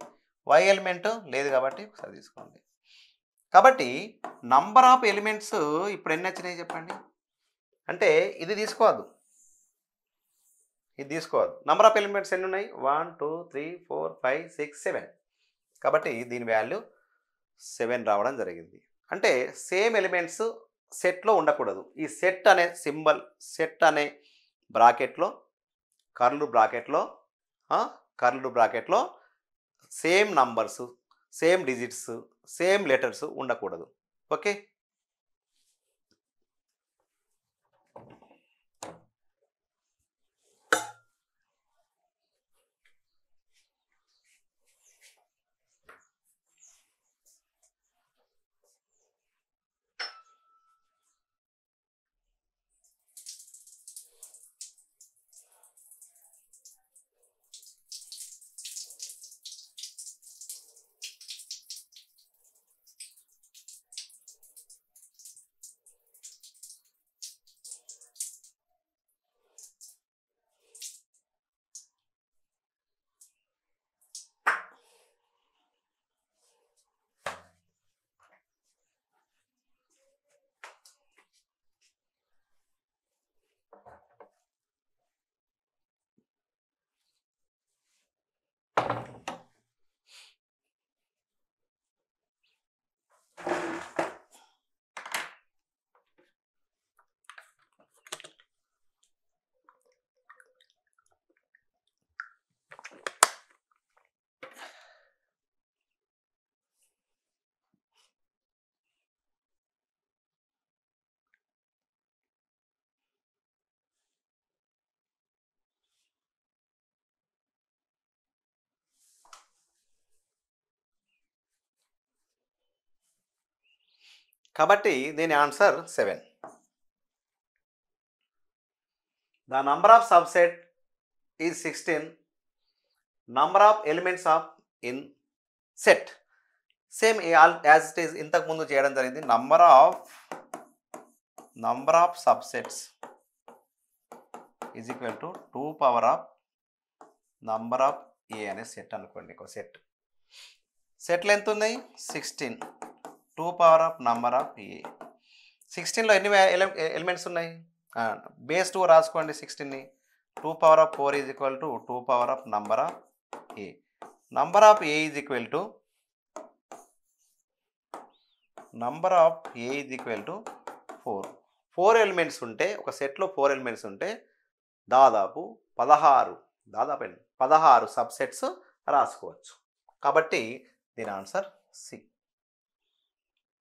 వై ఎలిమెంట్ లేదు కాబట్టి ఒకసారి తీసుకోండి. కాబట్టి నంబర్ ఆఫ్ ఎలిమెంట్స్ ఇప్పుడు ఎన్ని వచ్చినాయి చెప్పండి. అంటే ఇది తీసుకోవద్దు. నంబర్ ఆఫ్ ఎలిమెంట్స్ ఎన్ని ఉన్నాయి? 1, 2, 3, 4, 5, 6, 7. కాబట్టి దీని వాల్యూ 7 రావడం జరిగింది. అంటే సేమ్ ఎలిమెంట్స్ సెట్లో ఉండకూడదు. ఈ సెట్ అనే సింబల్, సెట్ అనే బ్రాకెట్లో, కర్ల్డ్ బ్రాకెట్లో కర్ల్డ్ బ్రాకెట్లో same numbers, same digits, same letters ఉండకూడదు. ఓకే. కాబట్టి దీని answer 7. The number of subset is 16. Number of elements of in set. Same as it is ఇంతకు ముందు చేయడం జరిగింది. Number of subsets is equal to 2 power of number of A అనే set అనుకోండి. ఒక సెట్లు ఎంత ఉన్నాయి? 16. 2 power of number of A. 16లో ఎన్ని ఎలిమెంట్స్ ఉన్నాయి? బేస్ 2 రాసుకోండి. 16ని 2 power of 4 is equal to 2 power of number of A. Number of A is equal to 4. 4 elements ఉంటే, ఒక సెట్లో 4 ఎలిమెంట్స్ ఉంటే దాదాపు 16 సబ్సెట్స్ రాసుకోవచ్చు. కాబట్టి దీని answer C.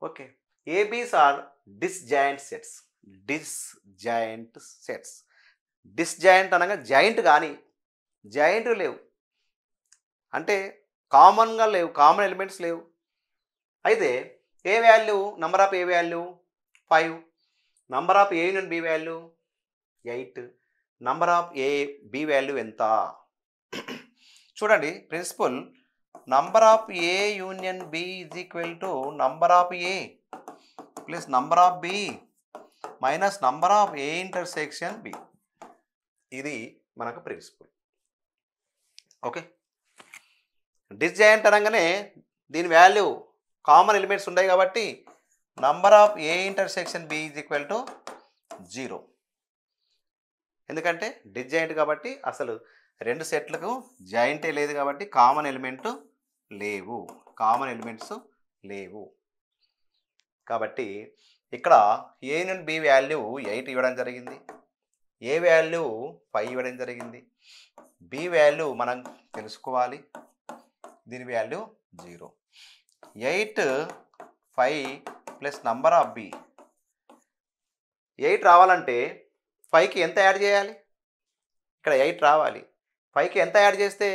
Okay. A B's are disjoint sets. Disjoint అనగా జాయింట్ కానీ జాయింట్ లేవు, అంటే కామన్గా లేవు, కామన్ ఎలిమెంట్స్ లేవు. అయితే A value, number of A value 5, number of A union B value 8, number of A B value ఎంత? చూడండి principle, number of A union B is equal to number of A plus number of B minus number of A intersection B. ఇది మనకు principal. Okay. Disjoint అనగానే దీని value common elements ఉన్నాయి కాబట్టి number of A intersection B is equal to 0. ఎందుకంటే disjoint కాబట్టి అసలు రెండు సెట్లకు జాయింటే లేదు కాబట్టి కామన్ ఎలిమెంట్స్ లేవు. కాబట్టి ఇక్కడ ఏ యూనియన్ బి వాల్యూ 8 ఇవ్వడం జరిగింది, ఏ వాల్యూ 5 ఇవ్వడం జరిగింది, బి వాల్యూ మనం తెలుసుకోవాలి, దీని value 0. 8, 5 plus number of B. 8 రావాలంటే 5కి ఎంత యాడ్ చేయాలి? ఇక్కడ 8 రావాలి. 5కి ఎంత యాడ్ చేస్తే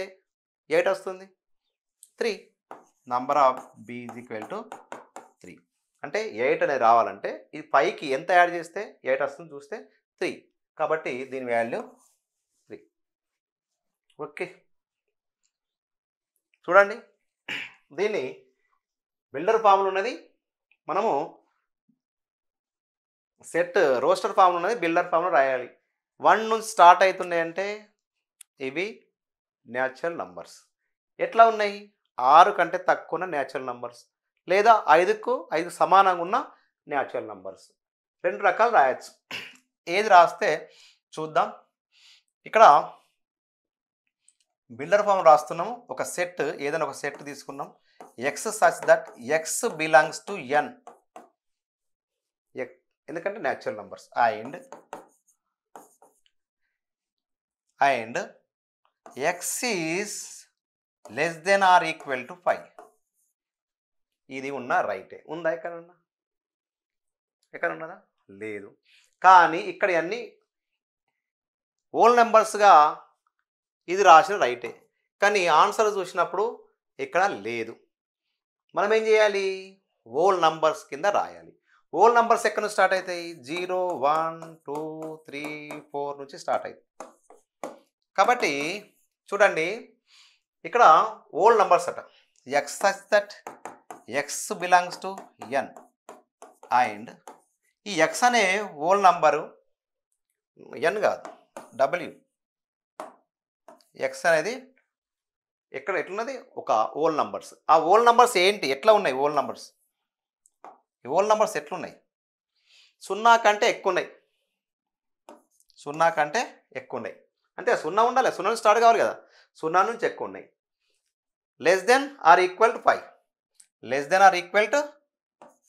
8 వస్తుంది? 3. Number of B is equal to 3. అంటే 8 అనేది రావాలంటే ఈ 5కి ఎంత యాడ్ చేస్తే 8 వస్తుంది? చూస్తే 3. కాబట్టి దీని వాల్యూ 3. ఓకే. చూడండి, దీన్ని బిల్డర్ ఫామ్లో ఉన్నది, మనము సెట్ రోస్టర్ ఫామ్లో ఉన్నది బిల్డర్ ఫామ్లో రాయాలి. 1 నుంచి స్టార్ట్ అవుతున్నాయంటే ఇవి న్యాచురల్ నంబర్స్. ఎట్లా ఉన్నాయి? 6 కంటే తక్కువ ఉన్న న్యాచురల్ నంబర్స్, లేదా 5కు సమానంగా ఉన్న న్యాచురల్ నంబర్స్. 2 రకాలు రాయొచ్చు. ఏది రాస్తే చూద్దాం. ఇక్కడ బిల్డర్ ఫామ్ రాస్తున్నాము. ఒక సెట్, ఏదైనా ఒక సెట్ తీసుకున్నాం. X such that X belongs to N. ఎందుకంటే natural numbers. And x is less than or equal to 5. ఇది ఉన్న రైటే. ఉందా ఎక్కడన్నా? ఎక్కడ ఉన్నదా? లేదు. కానీ ఇక్కడ అన్నీ హోల్ నెంబర్స్గా ఇది రాసిన రైటే. కానీ ఆన్సర్ చూసినప్పుడు ఇక్కడ లేదు. మనం ఏం చేయాలి? హోల్ నంబర్స్ కింద రాయాలి. హోల్ నంబర్స్ ఎక్కడ నుంచి స్టార్ట్ అవుతాయి? 0, 1, 2, 3, 4 నుంచి స్టార్ట్ అవుతాయి. కాబట్టి చూడండి, ఇక్కడ హోల్ నంబర్స్ అట. X such that X belongs to N. And ఈ ఎక్స్ అనే హోల్ నంబరు ఎన్ కాదు, డబ్ల్యూ. ఎక్స్ అనేది ఎక్కడ ఎట్లున్నది? ఒక హోల్ నంబర్స్. ఆ హోల్ నంబర్స్ ఏంటి? ఎట్లా ఉన్నాయి హోల్ నంబర్స్? ఈ హోల్ నంబర్స్ ఎట్లున్నాయి? 0 కంటే ఎక్కువ ఉన్నాయి. 0 కంటే ఎక్కువ ఉన్నాయి. అంటే 0 ఉండాలి, 0 నుంచి స్టార్ట్ కావాలి కదా. 0 నుంచి ఎక్కువ ఉన్నాయి. Less than or equal to 5. Less than or equal to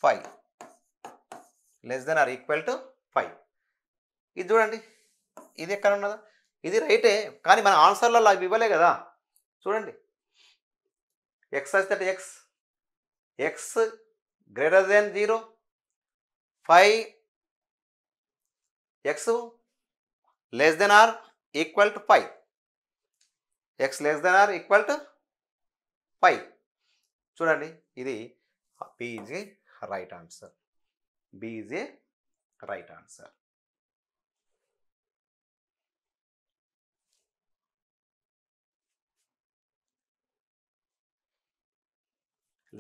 5. Less than or equal to 5. ఇది చూడండి, ఇది ఎక్కడ ఉన్నదా? ఇది రైటే. కానీ మన ఆన్సర్లలో అవి ఇవ్వలే కదా. చూడండి, x such that x greater than 0, 5 X less than or equal to 5. X less than or equal to 5. చూడండి, ఇది B is a right answer. B is a right answer.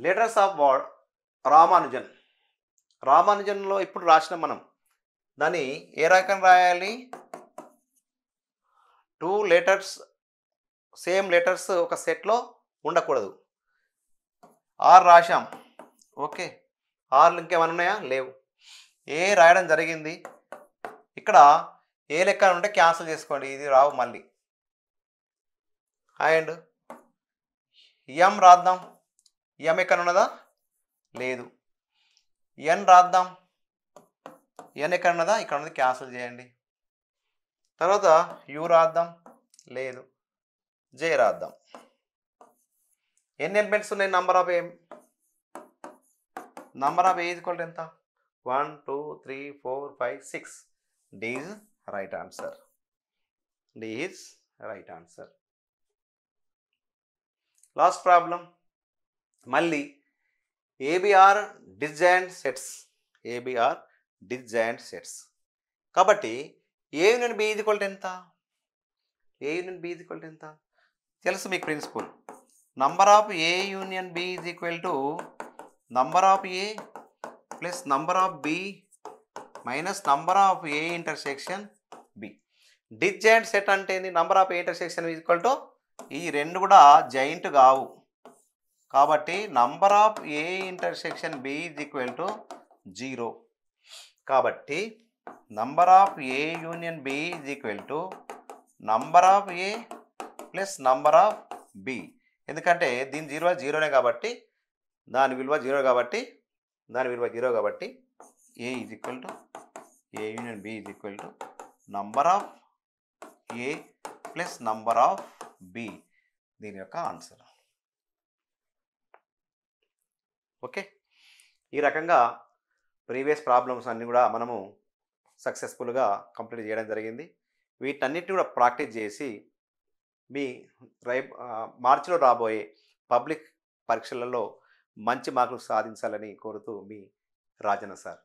Letters of word Ramanujan. రామానుజన్లో ఇప్పుడు రాసిన మనం దాన్ని ఏ రకం రాయాలి? 2 letters same letters ఒక సెట్లో ఉండకూడదు. Are రాశాం, okay. ఆర్లు ఇంకేమైనా ఉన్నాయా? లేవు. ఏ రాయడం జరిగింది. ఇక్కడ ఏ లెక్క ఉంటే క్యాన్సిల్ చేసుకోండి, ఇది రావు మళ్ళీ. అండ్ ఎం రాద్దాం. ఎం ఎక్కడ ఉన్నదా? లేదు. ఎన్ రాద్దాం. ఎన్ ఎక్కడ ఉన్నదా? ఇక్కడ ఉన్నది, క్యాన్సిల్ చేయండి. తర్వాత యు రాద్దాం. లేదు. జే రాద్దాం. ఎన్ని ఎలిమెంట్స్ ఉన్నాయి? Number of A. Number of A equal to ఎంత? 1, 2, 3, 4, 5, 6. D is right answer. D is right answer. Last problem. మళ్ళీ A B are disjoint sets. A B are disjoint sets. కాబట్టి A union B equal to ఎంత? A union B equal to ఎంత? తెలుసు మీకు principle. Number of A union B is equal to number of A plus number of B minus number of A intersection B. Disjoint set అంటే ఏంది? Number of A intersection equal to ఈ రెండు కూడా joint కావు. కాబట్టి number of A intersection B is equal to 0. కాబట్టి number of A union B is equal to number of A plus number of B. ఎందుకంటే దీని 0 కాబట్టి దాని విలువ 0 కాబట్టి A is equal to A union B is equal to number of A plus number of B. దీని యొక్క answer. Okay. ఈ రకంగా ప్రీవియస్ ప్రాబ్లమ్స్ అన్నీ కూడా మనము సక్సెస్ఫుల్గా కంప్లీట్ చేయడం జరిగింది. వీటన్నిటిని కూడా ప్రాక్టీస్ చేసి మీ మార్చిలో రాబోయే పబ్లిక్ పరీక్షలలో మంచి మార్కులు సాధించాలని కోరుతూ మీ రాజన్న సార్.